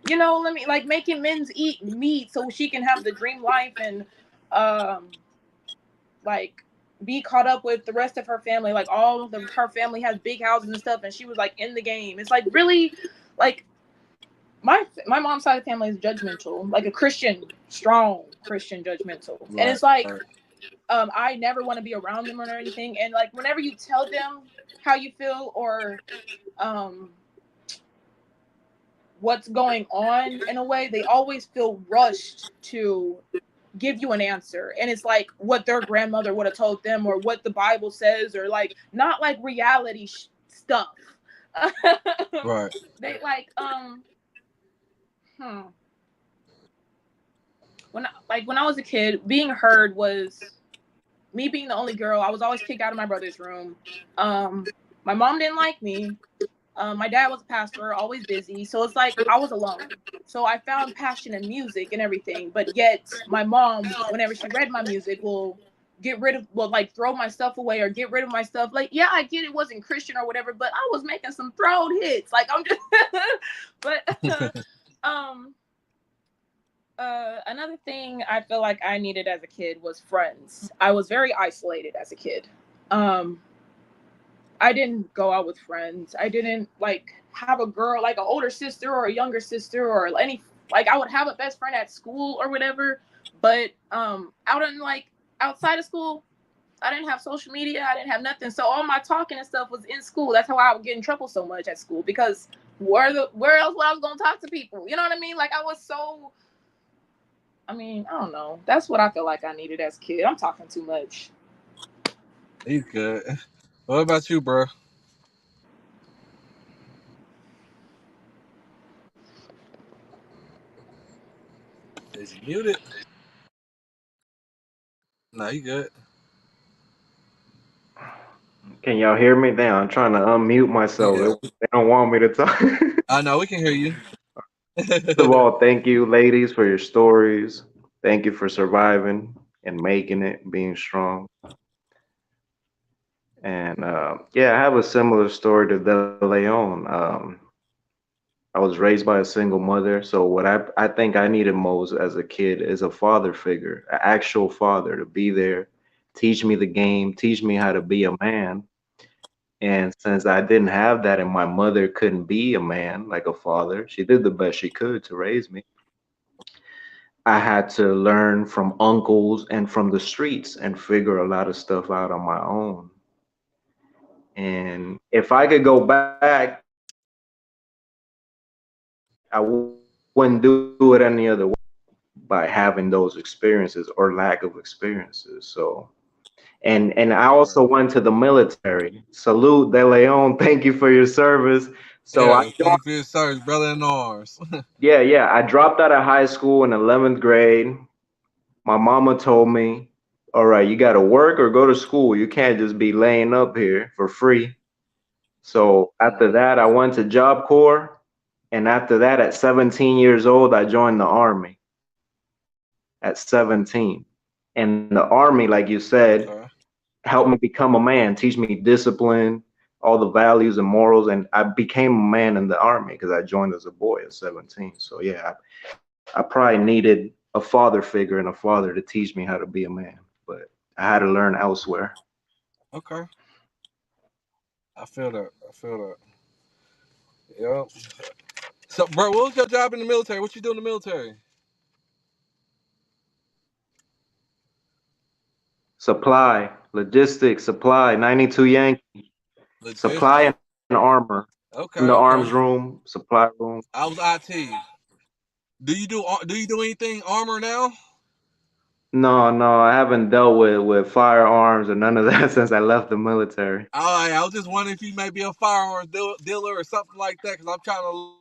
[SPEAKER 2] let me like making men's eat meat so she can have the dream life and um like be caught up with the rest of her family. Like her family has big houses and stuff, and she was like in the game. It's like really, like my mom's side of the family is judgmental, like a Christian, strong Christian judgmental,
[SPEAKER 1] Right,
[SPEAKER 2] and it's like
[SPEAKER 1] right.
[SPEAKER 2] I never want to be around them or anything. And like whenever you tell them how you feel or um what's going on in a way, they always feel rushed to give you an answer, and it's like what their grandmother would have told them or what the Bible says, or like not like reality stuff.
[SPEAKER 1] Right.
[SPEAKER 2] They like when I was a kid, being heard was me being the only girl. I was always kicked out of my brother's room. My mom didn't like me, My dad was a pastor, always busy. So it's like I was alone. So I found passion in music and everything. But yet my mom, whenever she read my music, will like throw my stuff away or get rid of my stuff. Like, yeah, I get it wasn't Christian or whatever, but I was making some thrown hits. Like I'm just but um another thing I feel like I needed as a kid was friends. I was very isolated as a kid. Um I didn't go out with friends. I didn't like have a girl, like an older sister or a younger sister or any, like I would have a best friend at school or whatever. But out in like outside of school, I didn't have social media. I didn't have nothing. So all my talking and stuff was in school. That's how I would get in trouble so much at school, because where else would I was gonna talk to people? You know what I mean? Like I was so, I mean, I don't know. That's what I feel like I needed as a kid. I'm talking too much.
[SPEAKER 1] He's good. What about you, bro? Is he muted? No, you good.
[SPEAKER 5] Can y'all hear me? Damn, I'm trying to unmute myself.
[SPEAKER 1] Yeah.
[SPEAKER 5] They don't want me to talk.
[SPEAKER 1] I know we can hear you.
[SPEAKER 5] First of all, thank you, ladies, for your stories. Thank you for surviving and making it, being strong. And yeah, I have a similar story to De Leon. I was raised by a single mother, so what I think I needed most as a kid is a father figure, an actual father to be there, teach me the game, teach me how to be a man. And since I didn't have that and my mother couldn't be a man like a father, she did the best she could to raise me. I had to learn from uncles and from the streets and figure a lot of stuff out on my own. And if I could go back, I wouldn't do it any other way by having those experiences or lack of experiences. So, and I also went to the military. Salute De Leon. Thank you for your service. So I
[SPEAKER 1] Yeah, thank you for your service, brother in arms.
[SPEAKER 5] yeah, I dropped out of high school in 11th grade. My mama told me, all right, you got to work or go to school. You can't just be laying up here for free. So after that, I went to Job Corps. And after that, at 17 years old, I joined the Army at 17. And the Army, like you said, helped me become a man, teach me discipline, all the values and morals. And I became a man in the Army because I joined as a boy at 17. So yeah, I probably needed a father figure and a father to teach me how to be a man, but I had to learn elsewhere.
[SPEAKER 1] Okay. I feel that. I feel that. Yep. So, bro, what was your job in the military? What you do in the military?
[SPEAKER 5] Supply, logistics, supply, 92 Yankee, supply
[SPEAKER 1] Logistics.
[SPEAKER 5] and armor.
[SPEAKER 1] Okay,
[SPEAKER 5] In the
[SPEAKER 1] okay.
[SPEAKER 5] arms room, supply room.
[SPEAKER 1] I was IT. Do you do anything armor now?
[SPEAKER 5] No, I haven't dealt with firearms or none of that since I left the military.
[SPEAKER 1] I was just wondering if you may be a firearms dealer or something like that, because I'm trying to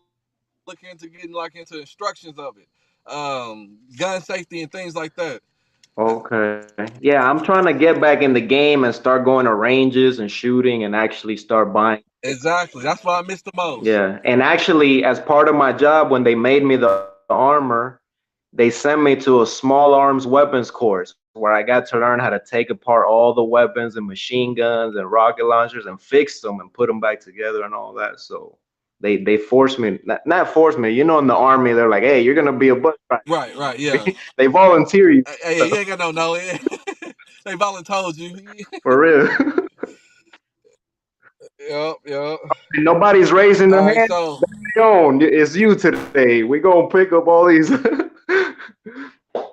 [SPEAKER 1] look into getting like into instructions of it, gun safety and things like that.
[SPEAKER 5] Okay. Yeah, I'm trying to get back in the game and start going to ranges and shooting and actually start buying.
[SPEAKER 1] Exactly. That's what I miss the most.
[SPEAKER 5] Yeah. And actually, as part of my job, when they made me the armor, they sent me to a small arms weapons course where I got to learn how to take apart all the weapons and machine guns and rocket launchers and fix them and put them back together and all that. So they forced me, not forced me, you know, in the Army, they're like, hey, you're going to be a bus driver.
[SPEAKER 1] Right, yeah.
[SPEAKER 5] They volunteer you.
[SPEAKER 1] Hey, you ain't got no. They volunteered you.
[SPEAKER 5] For real.
[SPEAKER 1] Yep.
[SPEAKER 5] Nobody's raising their hand.
[SPEAKER 1] So
[SPEAKER 5] It's you today. We gonna pick up all these.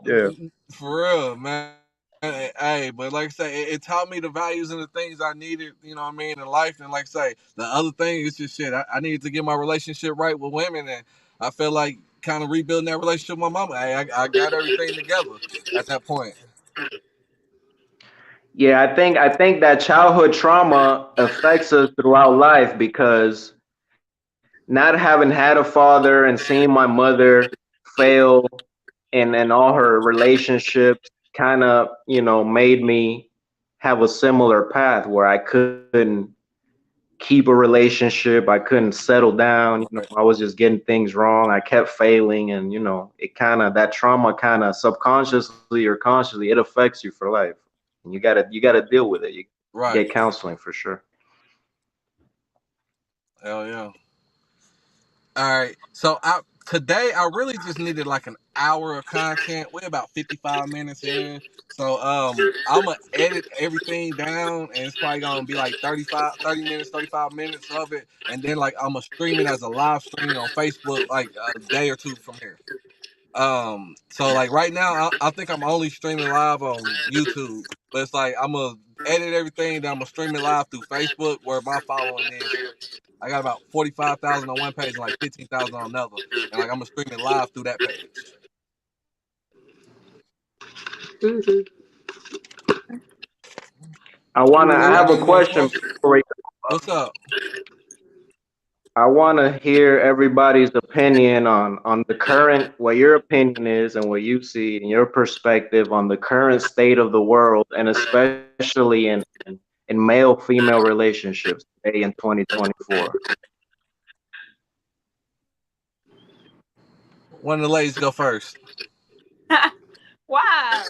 [SPEAKER 5] Yeah.
[SPEAKER 1] For real, man. Hey, but like I say, it taught me the values and the things I needed, you know what I mean, in life. And like I say, the other thing is just shit. I needed to get my relationship right with women, and I feel like kind of rebuilding that relationship with my mama. I got everything together at that point.
[SPEAKER 5] Yeah, I think that childhood trauma affects us throughout life because not having had a father and seeing my mother fail and all her relationships kind of, you know, made me have a similar path where I couldn't keep a relationship. I couldn't settle down. You know, I was just getting things wrong. I kept failing, and you know, it kind of that trauma kind of subconsciously or consciously it affects you for life. And you gotta deal with it. You
[SPEAKER 1] Right.
[SPEAKER 5] get counseling for sure.
[SPEAKER 1] Hell yeah. All right. So today I really just needed like an hour of content. We're about 55 minutes in. So I'm gonna edit everything down and it's probably gonna be like 30 minutes, 35 minutes of it. And then like I'm gonna stream it as a live stream on Facebook like a day or two from here. So like right now I think I'm only streaming live on YouTube. But it's like I'm gonna edit everything, then I'm gonna stream it live through Facebook where my following is. I got about 45,000 on one page and like 15,000 on another, and like I'm gonna stream it live through that page.
[SPEAKER 4] Mhm.
[SPEAKER 5] I have a question.
[SPEAKER 1] What's up?
[SPEAKER 5] I want to hear everybody's opinion on the current, what your opinion is and what you see in your perspective on the current state of the world, and especially in male female relationships today in 2024.
[SPEAKER 1] One of the ladies go first.
[SPEAKER 2] Wow.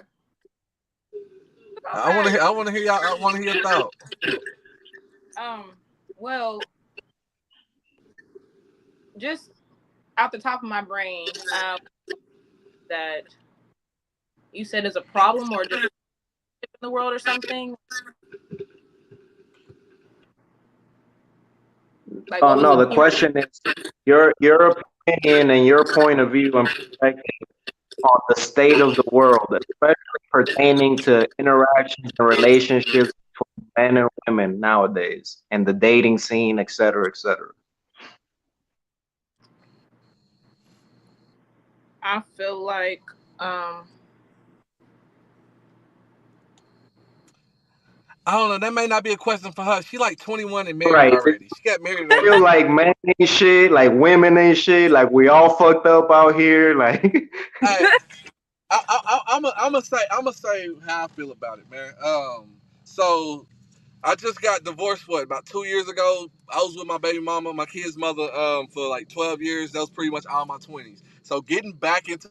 [SPEAKER 1] I want to hear y'all. I want to hear your thought.
[SPEAKER 2] Well, just out the top of my brain, that you said is a problem or just in the world or something. Like,
[SPEAKER 5] Oh no, the question is your opinion and your point of view and perspective on the state of the world, especially pertaining to interactions and relationships between men and women nowadays, and the dating scene, et cetera, et cetera.
[SPEAKER 2] I feel like
[SPEAKER 1] I don't know. That may not be a question for her. She like 21 and married
[SPEAKER 5] Right.
[SPEAKER 1] already. She got married.
[SPEAKER 5] I feel like men ain't shit, like women ain't shit, like we all fucked up out here, like.
[SPEAKER 1] Hey, I'm gonna say how I feel about it, man. So I just got divorced. About 2 years ago? I was with my baby mama, my kid's mother, for like 12 years. That was pretty much all my 20s. So getting back into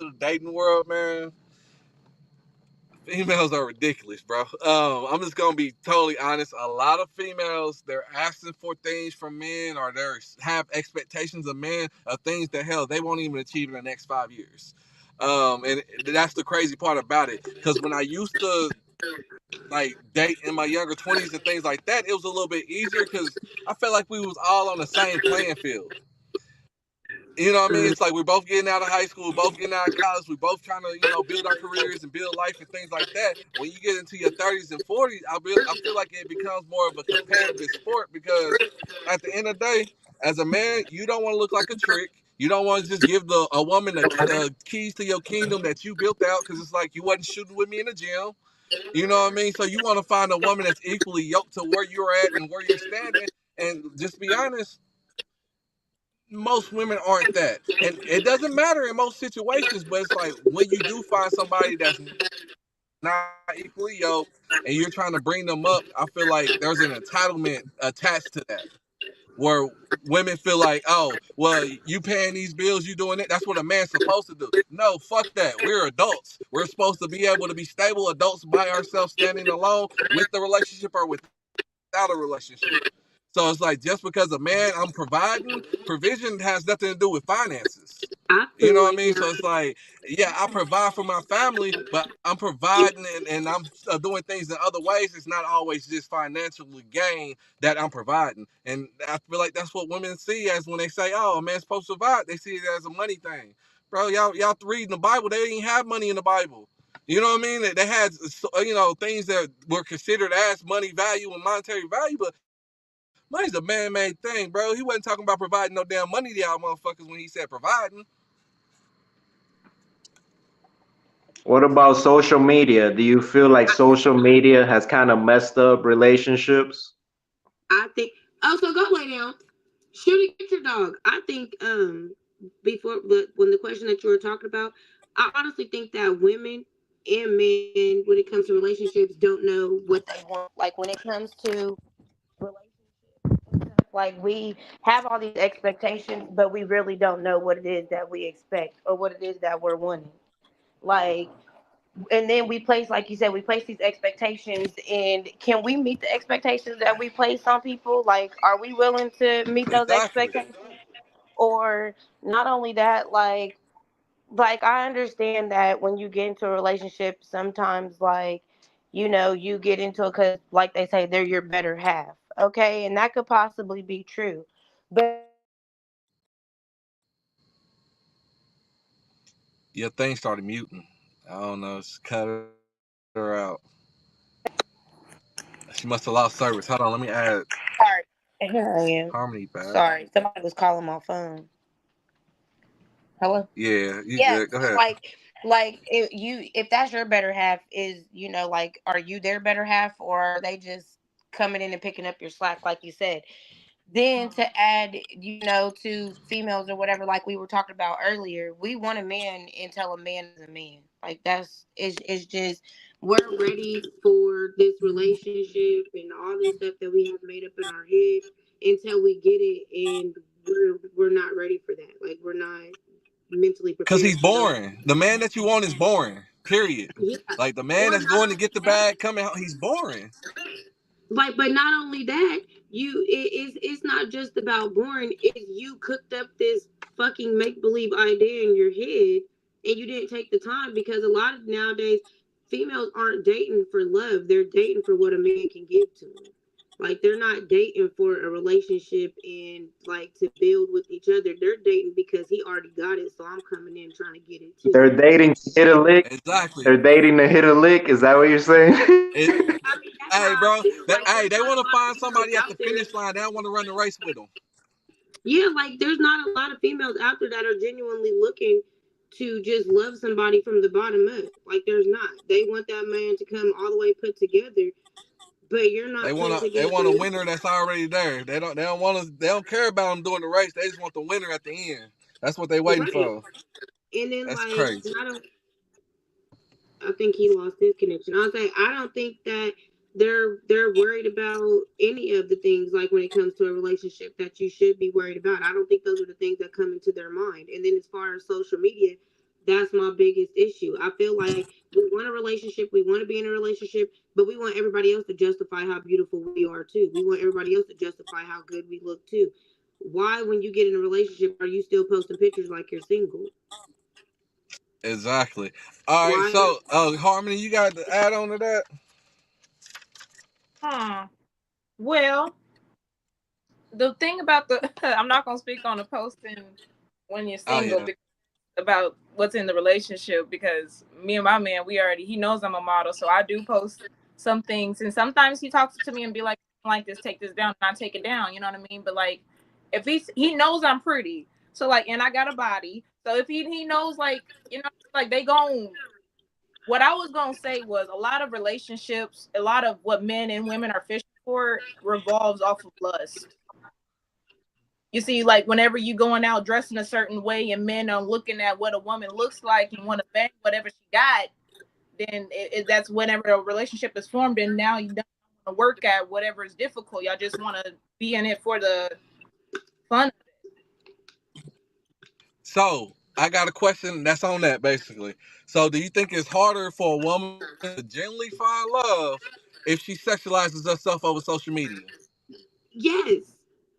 [SPEAKER 1] the dating world, man. Females are ridiculous, bro. I'm just gonna be totally honest. A lot of females, they're asking for things from men, or they have expectations of men of things that hell they won't even achieve in the next 5 years. And that's the crazy part about it. Because when I used to like date in my younger 20s and things like that, it was a little bit easier because I felt like we was all on the same playing field. You know what I mean? It's like we're both getting out of high school, we're both getting out of college, we're both trying to, build our careers and build life and things like that. When you get into your 30s and 40s, I feel like it becomes more of a competitive sport because at the end of the day, as a man, you don't want to look like a trick. You don't want to just give a woman the keys to your kingdom that you built out because it's like you wasn't shooting with me in the gym. You know what I mean? So you want to find a woman that's equally yoked to where you're at and where you're standing. And just be honest, most women aren't that. And it doesn't matter in most situations, but it's like when you do find somebody that's not equally yoked and you're trying to bring them up, I feel like there's an entitlement attached to that. Where women feel like, oh, well, you paying these bills, you doing it. That's what a man's supposed to do. No, fuck that. We're adults. We're supposed to be able to be stable adults by ourselves, standing alone with the relationship or without a relationship. So it's like just because a man I'm providing, provision has nothing to do with finances. You know what I mean? So it's like, yeah, I provide for my family, but I'm providing and I'm doing things in other ways. It's not always just financially gain that I'm providing. And I feel like that's what women see as when they say, oh, a man's supposed to provide. They see it as a money thing. Bro, y'all reading the Bible. They didn't have money in the Bible. You know what I mean? They had, things that were considered as money value and monetary value, but money's a man-made thing, bro. He wasn't talking about providing no damn money to y'all motherfuckers when he said providing.
[SPEAKER 5] What about social media? Do you feel like social media has kind of messed up relationships?
[SPEAKER 4] I think. Oh, so go lay down. Shooty, get your dog. I think before, but when the question that you were talking about, I honestly think that women and men, when it comes to relationships, don't know what they want.
[SPEAKER 3] Like when it comes to relationships, Like we have all these expectations, but we really don't know what it is that we expect or what it is that we're wanting. Like, and then we place, like you said, we place these expectations, and can we meet the expectations that we place on people? Like, are we willing to meet those
[SPEAKER 1] Exactly.
[SPEAKER 3] expectations? Or not only that, like I understand that when you get into a relationship, sometimes like, you know, you get into it because, like they say, they're your better half. Okay, and that could possibly be true, but
[SPEAKER 1] Your thing started muting. I don't know. Just cut her out. She must have lost service. Hold on. Let me add
[SPEAKER 3] sorry, here I am.
[SPEAKER 1] Harmony back.
[SPEAKER 3] Sorry, somebody was calling my phone. Hello.
[SPEAKER 1] Yeah, you
[SPEAKER 3] Yeah,
[SPEAKER 1] good. Go
[SPEAKER 3] so
[SPEAKER 1] ahead.
[SPEAKER 3] like if that's your better half, is, you know, like, are you their better half, or are they just coming in and picking up your slack, like you said? Then to add, you know, to females or whatever, like we were talking about earlier, we want a man until a man is a man. Like that's it's just
[SPEAKER 4] We're ready for this relationship and all this stuff that we have made up in our head until we get it, and we're not ready for that. Like we're not mentally
[SPEAKER 1] Cause
[SPEAKER 4] prepared
[SPEAKER 1] he's
[SPEAKER 4] for those.
[SPEAKER 1] boring. The man that you want is boring. Period.
[SPEAKER 4] Yeah.
[SPEAKER 1] Like the man
[SPEAKER 4] Or
[SPEAKER 1] that's
[SPEAKER 4] not
[SPEAKER 1] going to
[SPEAKER 4] only
[SPEAKER 1] get the
[SPEAKER 4] that,
[SPEAKER 1] bag coming out, he's boring.
[SPEAKER 4] like, but not only that, it's not just about boring. It's you cooked up this fucking make believe idea in your head, and you didn't take the time, because a lot of nowadays females aren't dating for love. They're dating for what a man can give to them. Like they're not dating for a relationship and like to build with each other. They're dating because he already got it, so I'm coming in trying to get it too.
[SPEAKER 5] They're dating to hit a lick.
[SPEAKER 1] Exactly.
[SPEAKER 5] They're dating to hit a lick. Is that what you're saying?
[SPEAKER 1] It,
[SPEAKER 4] I mean, that's
[SPEAKER 1] hey,
[SPEAKER 4] how I
[SPEAKER 1] bro.
[SPEAKER 4] feel. Like
[SPEAKER 1] Hey,
[SPEAKER 4] there's
[SPEAKER 1] they
[SPEAKER 4] not
[SPEAKER 1] want
[SPEAKER 4] a
[SPEAKER 1] to
[SPEAKER 4] lot of
[SPEAKER 1] find
[SPEAKER 4] females
[SPEAKER 1] somebody at
[SPEAKER 4] out
[SPEAKER 1] the
[SPEAKER 4] there.
[SPEAKER 1] finish line. They don't want to run the race with them.
[SPEAKER 4] Yeah, like there's not a lot of females out there that are genuinely looking to just love somebody from the bottom up. Like there's not. They want that man to come all the way put together, but you're
[SPEAKER 1] They
[SPEAKER 4] not
[SPEAKER 1] want
[SPEAKER 4] put
[SPEAKER 1] to. They want a
[SPEAKER 4] together.
[SPEAKER 1] winner that's already there. They don't. They don't want to. They don't care about them doing the race. They just want the winner at the end. That's what they waiting
[SPEAKER 4] Right.
[SPEAKER 1] for.
[SPEAKER 4] And then
[SPEAKER 1] That's
[SPEAKER 4] like
[SPEAKER 1] crazy.
[SPEAKER 4] I think he lost his connection. I'll say I don't think that they're worried about any of the things, like when it comes to a relationship, that you should be worried about. I don't think those are the things that come into their mind. And then as far as social media, that's my biggest issue. I feel like we want a relationship, we want to be in a relationship, but we want everybody else to justify how beautiful we are too. We want everybody else to justify how good we look too. Why, when you get in a relationship, are you still posting pictures like you're single?
[SPEAKER 1] Exactly. All right.
[SPEAKER 4] Why?
[SPEAKER 1] So, Harmony, you got to add on to that.
[SPEAKER 2] Well, the thing about the I'm not gonna speak on the posting when you're
[SPEAKER 1] Oh
[SPEAKER 2] single
[SPEAKER 1] yeah.
[SPEAKER 2] about what's in the relationship, because me and my man, he knows I'm a model, so I do post some things, and sometimes he talks to me and be like this, take this down, and I take it down, you know what I mean? But like, if he knows I'm pretty, so like, and I got a body, so if he knows, like, you know, like they gon' what I was gonna say was, a lot of relationships, a lot of what men and women are fishing for revolves off of lust. You see, like whenever you going out dressing a certain way and men are looking at what a woman looks like and want to bang whatever she got, then that's whenever a relationship is formed, and now you don't want to work at whatever is difficult. Y'all just want to be in it for the fun.
[SPEAKER 1] So, I got a question that's on that basically. So, do you think it's harder for a woman to genuinely find love if she sexualizes herself over social media?
[SPEAKER 4] Yes.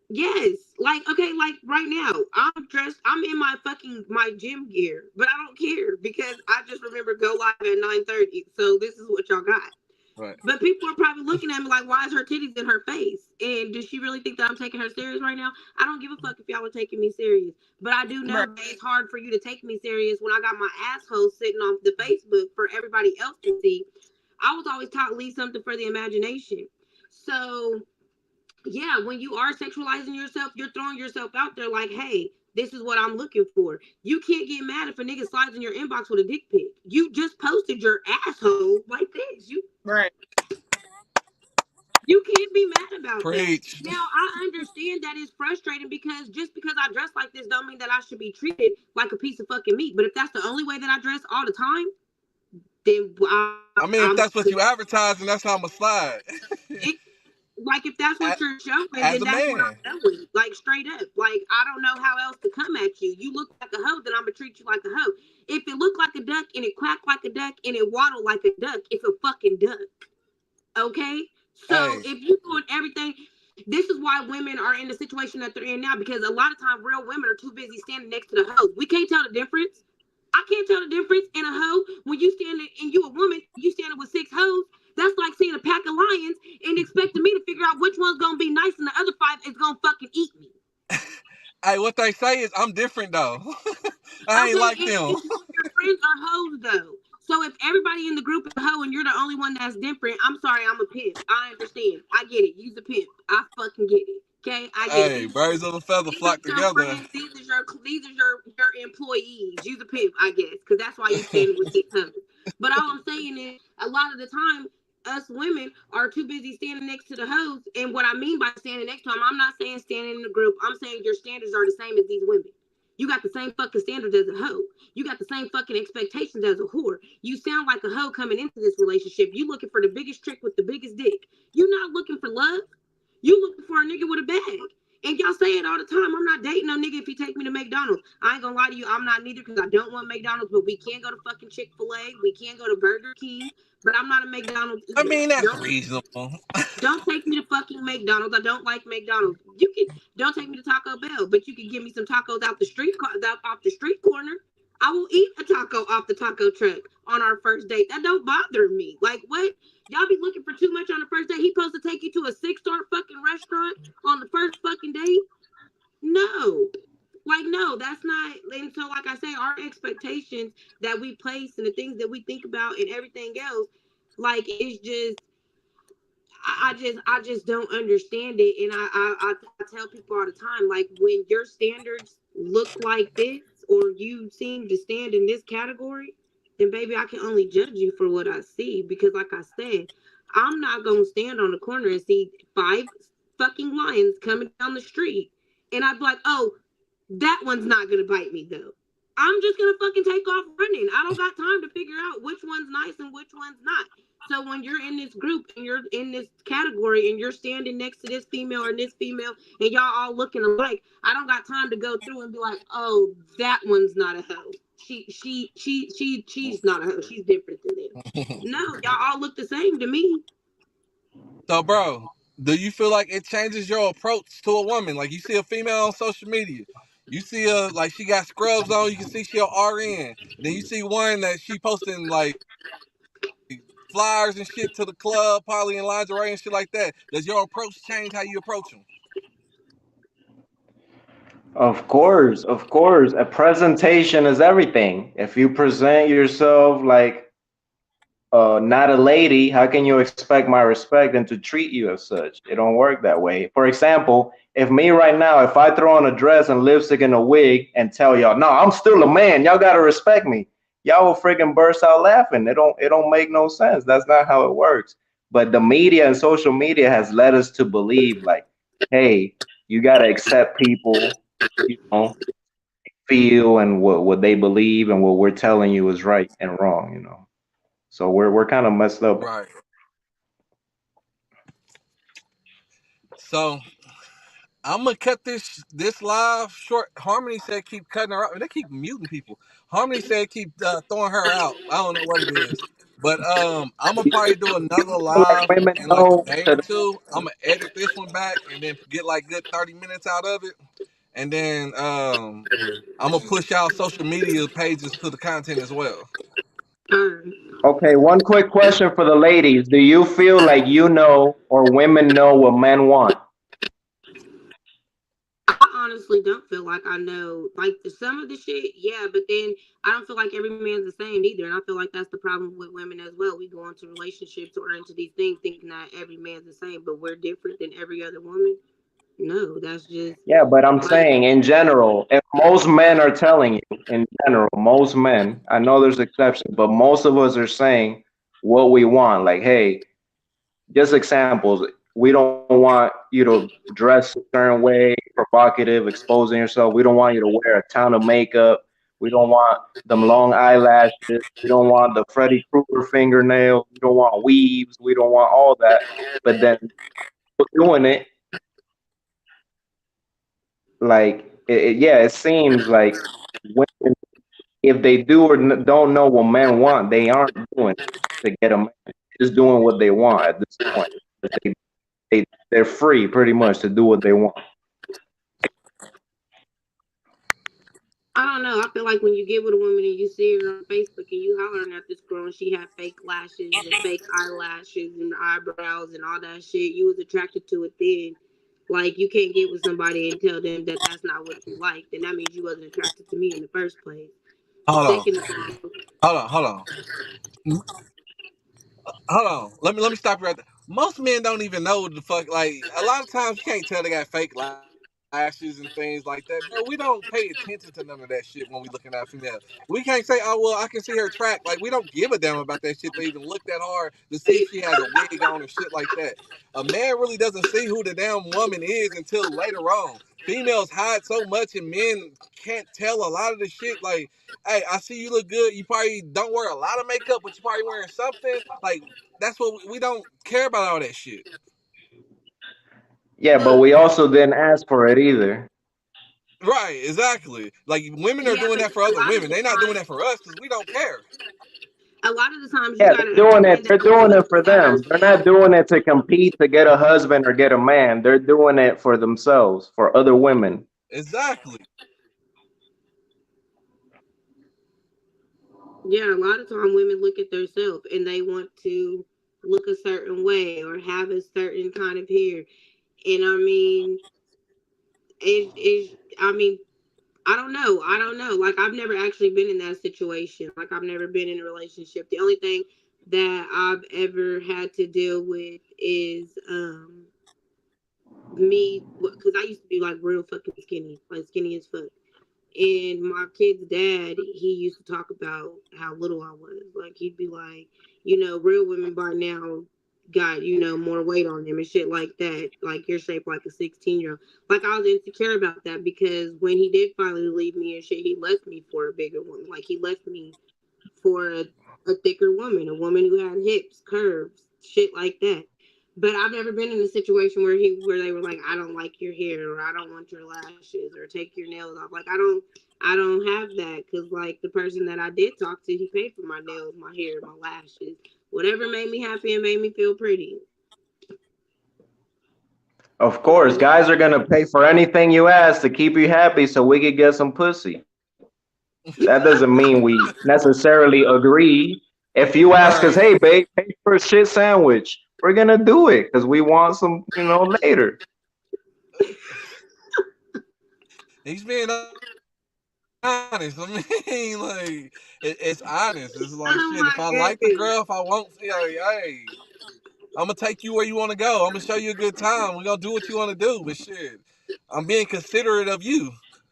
[SPEAKER 4] Yes. Like, okay, like right now, I'm dressed, I'm in my gym gear, but I don't care because I just remember go live at 9:30. So this is what y'all got.
[SPEAKER 1] Right.
[SPEAKER 4] But people are probably looking at me like, why is her titties in her face? And does she really think that I'm taking her serious right now? I don't give a fuck if y'all are taking me serious. But I do know
[SPEAKER 2] Right.
[SPEAKER 4] that it's hard for you to take me serious when I got my asshole sitting on the Facebook for everybody else to see. I was always taught, leave something for the imagination. So yeah, when you are sexualizing yourself, you're throwing yourself out there like, hey, this is what I'm looking for. You can't get mad if a nigga slides in your inbox with a dick pic. You just posted your asshole like this.
[SPEAKER 2] Right.
[SPEAKER 4] You can't be mad about that.
[SPEAKER 1] Preach.
[SPEAKER 4] Now I understand that it's frustrating because just because I dress like this don't mean that I should be treated like a piece of fucking meat. But if that's the only way that I dress all the time, then
[SPEAKER 1] I mean, if
[SPEAKER 4] I'm
[SPEAKER 1] that's what you advertising, that's how I'ma slide.
[SPEAKER 4] Like, if that's what you're showing,
[SPEAKER 1] as
[SPEAKER 4] then
[SPEAKER 1] a
[SPEAKER 4] that's what
[SPEAKER 1] man.
[SPEAKER 4] I'm doing. Like, straight up. Like, I don't know how else to come at you. You look like a hoe, then I'm gonna treat you like a hoe. If it looked like a duck and it quacked like a duck and it waddled like a duck, it's a fucking duck. Okay? So
[SPEAKER 1] Hey,
[SPEAKER 4] if you're doing everything, this is why women are in the situation that they're in now, because a lot of times real women are too busy standing next to the hoe. We can't tell the difference. I can't tell the difference in a hoe when you standing and you a woman, you standing with 6 hoes. That's like seeing a pack of lions and expecting me to figure out which one's gonna be nice and the other 5 is gonna fucking eat me.
[SPEAKER 1] hey, what they say is I'm different though. I ain't
[SPEAKER 4] Okay,
[SPEAKER 1] like them.
[SPEAKER 4] and your friends are hoes though. So if everybody in the group is a hoe and you're the only one that's different, I'm sorry, I'm a pimp. I understand. I get it. You's a pimp. I fucking get it. Okay, I get it.
[SPEAKER 1] Hey, birds of a feather
[SPEAKER 4] These are
[SPEAKER 1] flock
[SPEAKER 4] your
[SPEAKER 1] together.
[SPEAKER 4] friends. These are your employees. You's a pimp, I guess, because that's why you standing with 6 hoes. But all I'm saying is, a lot of the time, us women are too busy standing next to the hoes. And what I mean by standing next to them, I'm not saying standing in the group. I'm saying your standards are the same as these women. You got the same fucking standards as a hoe. You got the same fucking expectations as a whore. You sound like a hoe coming into this relationship. You looking for the biggest trick with the biggest dick. You not looking for love. You looking for a nigga with a bag. And y'all say it all the time. I'm not dating no nigga if he take me to McDonald's. I ain't gonna lie to you. I'm not neither, because I don't want McDonald's, but we can go to fucking Chick-fil-A. We can go to Burger King. But I'm not a McDonald's
[SPEAKER 1] I
[SPEAKER 4] eater.
[SPEAKER 1] mean, that's reasonable.
[SPEAKER 4] Don't take me to fucking McDonald's. I don't like McDonald's. You can don't take me to Taco Bell, but you can give me some tacos off the street corner. I will eat a taco off the taco truck on our first date. That don't bother me. Like, what? Y'all be looking for too much on the first date. He supposed to take you to a 6-star fucking restaurant on the first fucking date? No. Like, no, that's not. And so, like I say, our expectations that we place and the things that we think about and everything else, like, it's just, I just don't understand it. And I tell people all the time, like, when your standards look like this, or you seem to stand in this category, then baby, I can only judge you for what I see. Because like I said, I'm not gonna stand on the corner and see 5 fucking lions coming down the street, and I'd be like, oh, that one's not gonna bite me though. I'm just gonna fucking take off running. I don't got time to figure out which one's nice and which one's not. So when you're in this group and you're in this category and you're standing next to this female or this female and y'all all looking alike, I don't got time to go through and be like, oh, that one's not a hoe. She's not a hoe. She's different than them. No, y'all all look the same to me.
[SPEAKER 1] So, bro, do you feel like it changes your approach to a woman? Like, you see a female on social media, you see her like she got scrubs on, you can see she a RN. Then you see one that she posting like flyers and shit to the club, probably in lingerie and shit like that. Does your approach change how you approach them?
[SPEAKER 5] Of course, of course. A presentation is everything. If you present yourself like not a lady, how can you expect my respect and to treat you as such? It don't work that way. For example, if me right now, if I throw on a dress and lipstick and a wig and tell y'all, no, I'm still a man, y'all gotta respect me, y'all will freaking burst out laughing. It don't make no sense. That's not how it works. But the media and social media has led us to believe like, hey, you gotta accept people, you know, feel and what they believe and what we're telling you is right and wrong, you know. So we're kind of messed up.
[SPEAKER 1] Right. So I'm gonna cut this live short. Harmony said keep cutting her out. They keep muting people. Harmony said keep throwing her out. I don't know what it is, but I'm gonna probably do another
[SPEAKER 5] Like
[SPEAKER 1] live
[SPEAKER 5] women
[SPEAKER 1] in like a
[SPEAKER 5] know
[SPEAKER 1] day or
[SPEAKER 5] to
[SPEAKER 1] two. I'm gonna edit this one back and then get like good 30 minutes out of it, and then I'm gonna push out social media pages to the content as well.
[SPEAKER 5] Okay, one quick question for the ladies. Do you feel like you know or women know what men want?
[SPEAKER 4] I honestly don't feel like I know, like, some of the shit, yeah, but then I don't feel like every man's the same either, and I feel like that's the problem with women as well. We go into relationships or into these things thinking that every man's the same, but we're different than every other woman. No, that's just
[SPEAKER 5] Yeah, but I'm
[SPEAKER 4] like,
[SPEAKER 5] saying in general, if most men are telling you, in general, most men, I know there's exceptions, but most of us are saying what we want. Like, hey, just examples. We don't want you to dress a certain way, provocative, exposing yourself. We don't want you to wear a ton of makeup. We don't want them long eyelashes. We don't want the Freddy Krueger fingernails. We don't want weaves. We don't want all that. But then doing it, like yeah, it seems like women, if they do or don't know what men want, they aren't doing it to get a man. They're just doing what they want at this point. They're free pretty much to do what they want.
[SPEAKER 4] I don't know. I feel like when you get with a woman and you see her on Facebook and you hollering at this girl and she had fake lashes and fake eyelashes and eyebrows and all that shit, you was attracted to it then. Like you can't get with somebody and tell them that that's not what you like. Then that means you wasn't attracted to me in the first place.
[SPEAKER 1] Hold on,
[SPEAKER 4] Second of all,
[SPEAKER 1] hold on. Hold on. Let me stop you right there. Most men don't even know what the fuck. Like a lot of times, you can't tell they got fake lashes and things like that, bro. We don't pay attention to none of that shit when we looking at female. We can't say, oh well, I can see her track. Like we don't give a damn about that shit to even look that hard to see if she has a wig on or shit like that. A man really doesn't see who the damn woman is until later on. Females hide so much, and men can't tell a lot of the shit. Like, hey, I see you look good. You probably don't wear a lot of makeup, but you probably wearing something. Like, that's what we don't care about all that shit.
[SPEAKER 5] Yeah, but
[SPEAKER 4] look,
[SPEAKER 5] we also didn't ask for it either.
[SPEAKER 1] Right, exactly. Like women are
[SPEAKER 4] yeah,
[SPEAKER 1] doing
[SPEAKER 4] but
[SPEAKER 1] that for
[SPEAKER 4] a
[SPEAKER 1] other
[SPEAKER 4] lot of
[SPEAKER 1] women.
[SPEAKER 4] the
[SPEAKER 1] They're not doing
[SPEAKER 4] time,
[SPEAKER 1] that for us because we don't care.
[SPEAKER 4] a lot of the times you
[SPEAKER 5] Yeah,
[SPEAKER 4] gotta
[SPEAKER 5] they're doing it.
[SPEAKER 4] understand that
[SPEAKER 5] They're
[SPEAKER 4] a
[SPEAKER 5] doing
[SPEAKER 4] woman
[SPEAKER 5] it for
[SPEAKER 4] looks at
[SPEAKER 5] them. They're not
[SPEAKER 4] herself.
[SPEAKER 5] doing it to compete to get a husband or get a man. They're doing it for themselves, for other women.
[SPEAKER 1] Exactly.
[SPEAKER 4] Yeah, a lot of time women look at themselves and they want to look a certain way or have a certain kind of hair. And I mean, I mean, I don't know. I don't know. Like I've never actually been in that situation. Like I've never been in a relationship. The only thing that I've ever had to deal with is me, because I used to be like real fucking skinny, like skinny as fuck. And my kid's dad, he used to talk about how little I was. Like he'd be like, real women by now got, more weight on them and shit like that. Like you're shaped like a 16-year-old. Like I was insecure about that because when he did finally leave me and shit, he left me for a bigger woman. Like he left me for a thicker woman, a woman who had hips, curves, shit like that. But I've never been in a situation where they were like, I don't like your hair or I don't want your lashes or take your nails off. Like I don't have that because like the person that I did talk to, he paid for my nails, my hair, my lashes, whatever made me happy and made me feel pretty.
[SPEAKER 5] Of course, guys are gonna pay for anything you ask to keep you happy so we could get some pussy. That doesn't mean we necessarily agree. If you ask us,
[SPEAKER 1] Right.
[SPEAKER 5] hey babe, pay for a shit sandwich, we're gonna do it because we want some, later.
[SPEAKER 1] He's being honest. I mean, like it's honest. It's like
[SPEAKER 4] Oh
[SPEAKER 1] shit. If
[SPEAKER 4] my
[SPEAKER 1] I like the
[SPEAKER 4] goodness.
[SPEAKER 1] girl, if I want, hey, I'm gonna take you where you want to go. I'm gonna show you a good time. We're gonna do what you want to do. But shit, I'm being considerate of you.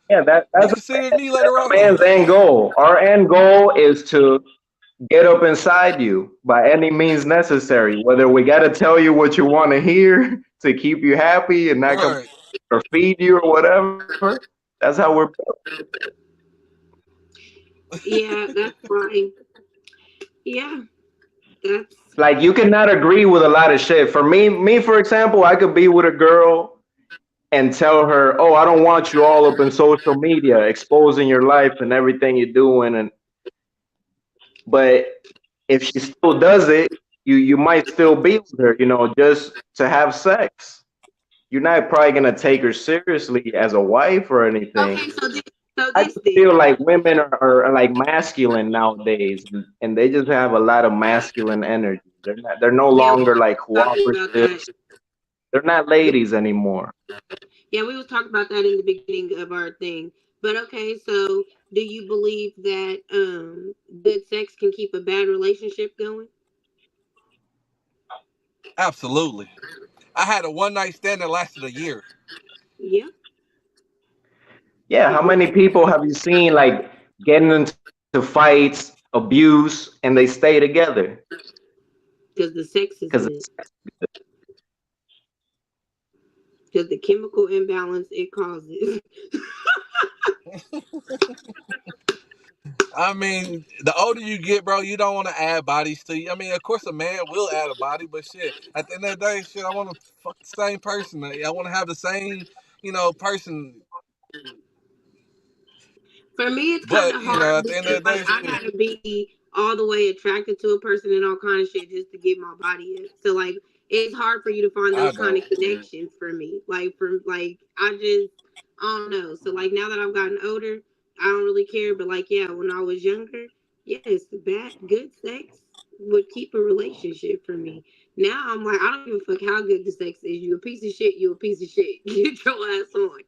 [SPEAKER 5] Yeah,
[SPEAKER 1] Be
[SPEAKER 5] that's
[SPEAKER 1] considerate of me
[SPEAKER 5] that's
[SPEAKER 1] later
[SPEAKER 5] a
[SPEAKER 1] on.
[SPEAKER 5] man's end goal. Our end goal is to get up inside you by any means necessary. Whether we got to tell you what you want to hear to keep you happy and not come
[SPEAKER 1] Right.
[SPEAKER 5] or feed you or whatever. That's how we're built.
[SPEAKER 4] Yeah, that's fine. Yeah, that's
[SPEAKER 5] Like you cannot agree with a lot of shit. For me for example, I could be with a girl and tell her, "Oh, I don't want you all up in social media, exposing your life and everything you're doing." And but if she still does it, you might still be with her, just to have sex. You're not probably gonna take her seriously as a wife or anything.
[SPEAKER 4] okay. So
[SPEAKER 5] I
[SPEAKER 4] this
[SPEAKER 5] just
[SPEAKER 4] then.
[SPEAKER 5] feel like women are like masculine nowadays, and they just have a lot of masculine energy. They're no
[SPEAKER 4] Yeah, we
[SPEAKER 5] longer
[SPEAKER 4] were
[SPEAKER 5] like
[SPEAKER 4] talking about
[SPEAKER 5] cooperative.
[SPEAKER 4] that.
[SPEAKER 5] They're not ladies anymore.
[SPEAKER 4] Yeah, we was talking about that in the beginning of our thing. But okay, so do you believe that good sex can keep a bad relationship going?
[SPEAKER 1] Absolutely. I had a one night stand that lasted a year.
[SPEAKER 4] Yeah,
[SPEAKER 5] Yeah, how
[SPEAKER 4] because
[SPEAKER 5] many people have you seen like getting into fights, abuse, and they stay together?
[SPEAKER 4] the sex is
[SPEAKER 5] Because
[SPEAKER 4] good. Because the chemical imbalance it causes.
[SPEAKER 1] I mean, the older you get, bro, you don't want to add bodies to you. I mean, of course, a man will add a body, but shit, at the end of the day, shit, I want to fuck the same person. I want to have the same, person.
[SPEAKER 4] For me, it's kind
[SPEAKER 1] But
[SPEAKER 4] of hard
[SPEAKER 1] at the end
[SPEAKER 4] because
[SPEAKER 1] of the day,
[SPEAKER 4] I
[SPEAKER 1] shit,
[SPEAKER 4] gotta be all the way attracted to a person and all kind of shit just to get my body up. So like, it's hard for you to find
[SPEAKER 1] I
[SPEAKER 4] those kind
[SPEAKER 1] don't.
[SPEAKER 4] of connections for me. I don't know. So like now that I've gotten older, I don't really care. But like yeah, when I was younger, yes, good sex would keep a relationship for me. Now I'm like, I don't give a fuck how good the sex is. You a piece of shit. You a piece of shit. Get your ass on.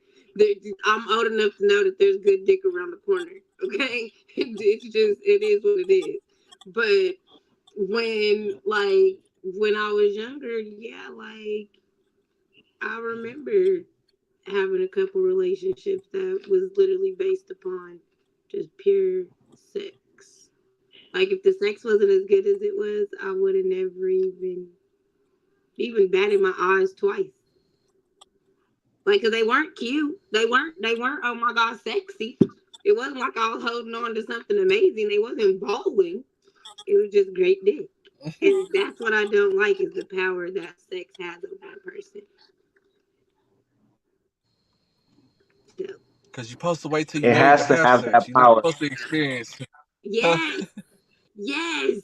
[SPEAKER 4] I'm old enough to know that there's good dick around the corner. Okay, it is what it is. But when I was younger, yeah, like I remember having a couple relationships that was literally based upon just pure sex. Like if the sex wasn't as good as it was, I would have never even batted my eyes twice. Like, cause they weren't cute. They weren't. Oh my god, sexy. It wasn't like I was holding on to something amazing. They wasn't bawling. It was just great dick. And that's what I don't like is the power that sex has over a person. So,
[SPEAKER 1] because you're supposed to wait till you're
[SPEAKER 5] It
[SPEAKER 1] married to
[SPEAKER 5] has to
[SPEAKER 1] have
[SPEAKER 5] have
[SPEAKER 1] sex.
[SPEAKER 5] that
[SPEAKER 1] You're not
[SPEAKER 5] power.
[SPEAKER 1] supposed to experience.
[SPEAKER 4] yes, yes,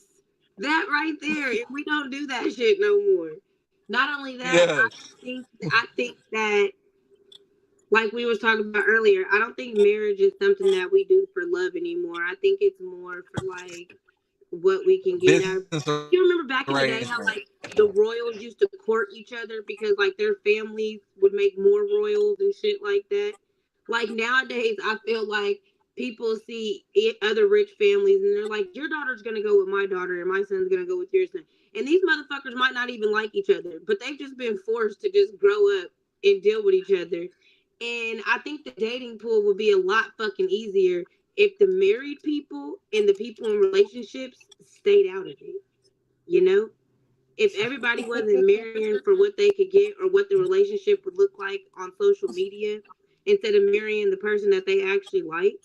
[SPEAKER 4] that right there. If we don't do that shit no more. Not only that,
[SPEAKER 1] Yeah,
[SPEAKER 4] I think that like we was talking about earlier, I don't think marriage is something that we do for love anymore. I think it's more for like what we can get out.
[SPEAKER 1] business
[SPEAKER 4] You remember back in the day how
[SPEAKER 1] arrangement.
[SPEAKER 4] like the royals used to court each other because like their families would make more royals and shit like that. Like nowadays, I feel like people see other rich families and they're like, your daughter's gonna go with my daughter and my son's gonna go with your son. And these motherfuckers might not even like each other, but they've just been forced to just grow up and deal with each other. And I think the dating pool would be a lot fucking easier if the married people and the people in relationships stayed out of it. You know? If everybody wasn't marrying for what they could get or what the relationship would look like on social media, instead of marrying the person that they actually like,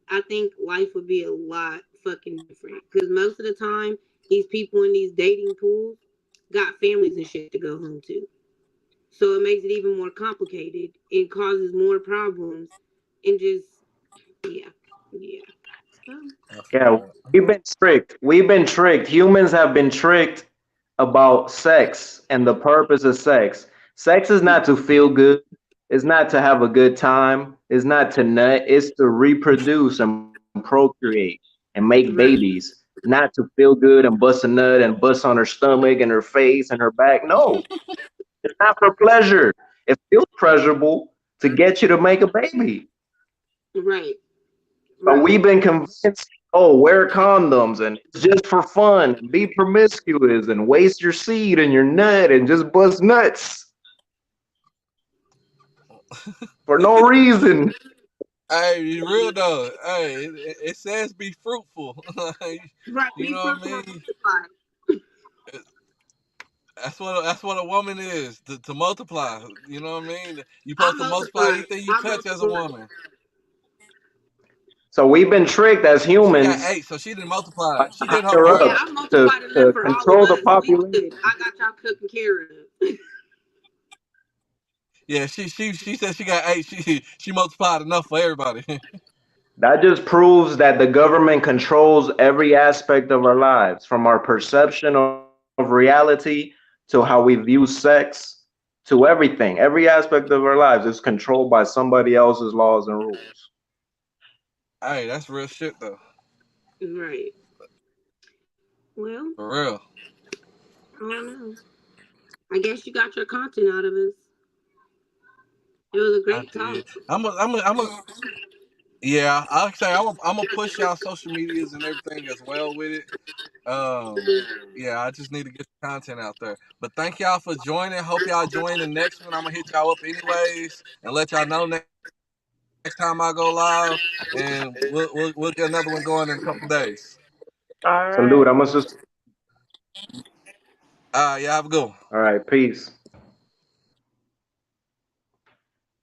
[SPEAKER 4] I think life would be a lot fucking different. Because most of the time, these people in these dating pools got families and shit to go home to. So it makes it even more complicated and causes more problems and just yeah. Yeah. So
[SPEAKER 5] Yeah, we've been tricked. We've been tricked. Humans have been tricked about sex and the purpose of sex. Sex is not to feel good. It's not to have a good time. It's not to nut. It's to reproduce and procreate and make
[SPEAKER 4] right.
[SPEAKER 5] babies. Not to feel good and bust a nut and bust on her stomach and her face and her back. No, it's not for pleasure. It feels pleasurable to get you to make a baby.
[SPEAKER 4] Right.
[SPEAKER 5] But
[SPEAKER 4] Right.
[SPEAKER 5] we've been convinced, oh, wear condoms and it's just for fun. Be promiscuous and waste your seed and your nut and just bust nuts for no reason.
[SPEAKER 1] Hey, you real though. Hey, it says be fruitful.
[SPEAKER 4] Right.
[SPEAKER 1] You
[SPEAKER 4] Be
[SPEAKER 1] know what I
[SPEAKER 4] fruitful and
[SPEAKER 1] mean?
[SPEAKER 4] multiply.
[SPEAKER 1] That's what a woman is to multiply. You know what I mean? You
[SPEAKER 4] I
[SPEAKER 1] supposed to multiply
[SPEAKER 4] multiply.
[SPEAKER 1] anything you
[SPEAKER 4] I
[SPEAKER 1] touch as a
[SPEAKER 4] multiply.
[SPEAKER 1] woman.
[SPEAKER 5] So we've been tricked as
[SPEAKER 1] She got
[SPEAKER 5] humans
[SPEAKER 1] eight, so she didn't multiply.
[SPEAKER 5] by
[SPEAKER 1] She
[SPEAKER 5] the
[SPEAKER 1] did her
[SPEAKER 5] higher
[SPEAKER 4] Yeah,
[SPEAKER 1] part.
[SPEAKER 5] ups
[SPEAKER 4] I multiplied enough
[SPEAKER 5] to
[SPEAKER 4] for all of
[SPEAKER 5] control the
[SPEAKER 4] us. We
[SPEAKER 5] population.
[SPEAKER 4] good. I got y'all cooking care of.
[SPEAKER 1] Yeah, she said she got eight. She multiplied enough for everybody.
[SPEAKER 5] That just proves that the government controls every aspect of our lives, from our perception of reality to how we view sex to everything. Every aspect of our lives is controlled by somebody else's laws and rules.
[SPEAKER 1] Hey, that's real shit though.
[SPEAKER 4] Right. Well,
[SPEAKER 1] For real.
[SPEAKER 4] I don't know. I guess you got your content out of us. It was a
[SPEAKER 1] I
[SPEAKER 4] great talk.
[SPEAKER 1] did. I'm a. Yeah, I'll say I'm gonna push y'all social medias and everything as well with it. Yeah, I just need to get the content out there. But thank y'all for joining. Hope y'all join the next one. I'm gonna hit y'all up anyways and let y'all know next time I go live, and we'll get another one going in a couple days.
[SPEAKER 3] All
[SPEAKER 5] Salute.
[SPEAKER 3] right.
[SPEAKER 5] I'm gonna just.
[SPEAKER 1] Yeah, have a good one.
[SPEAKER 5] All right. Peace.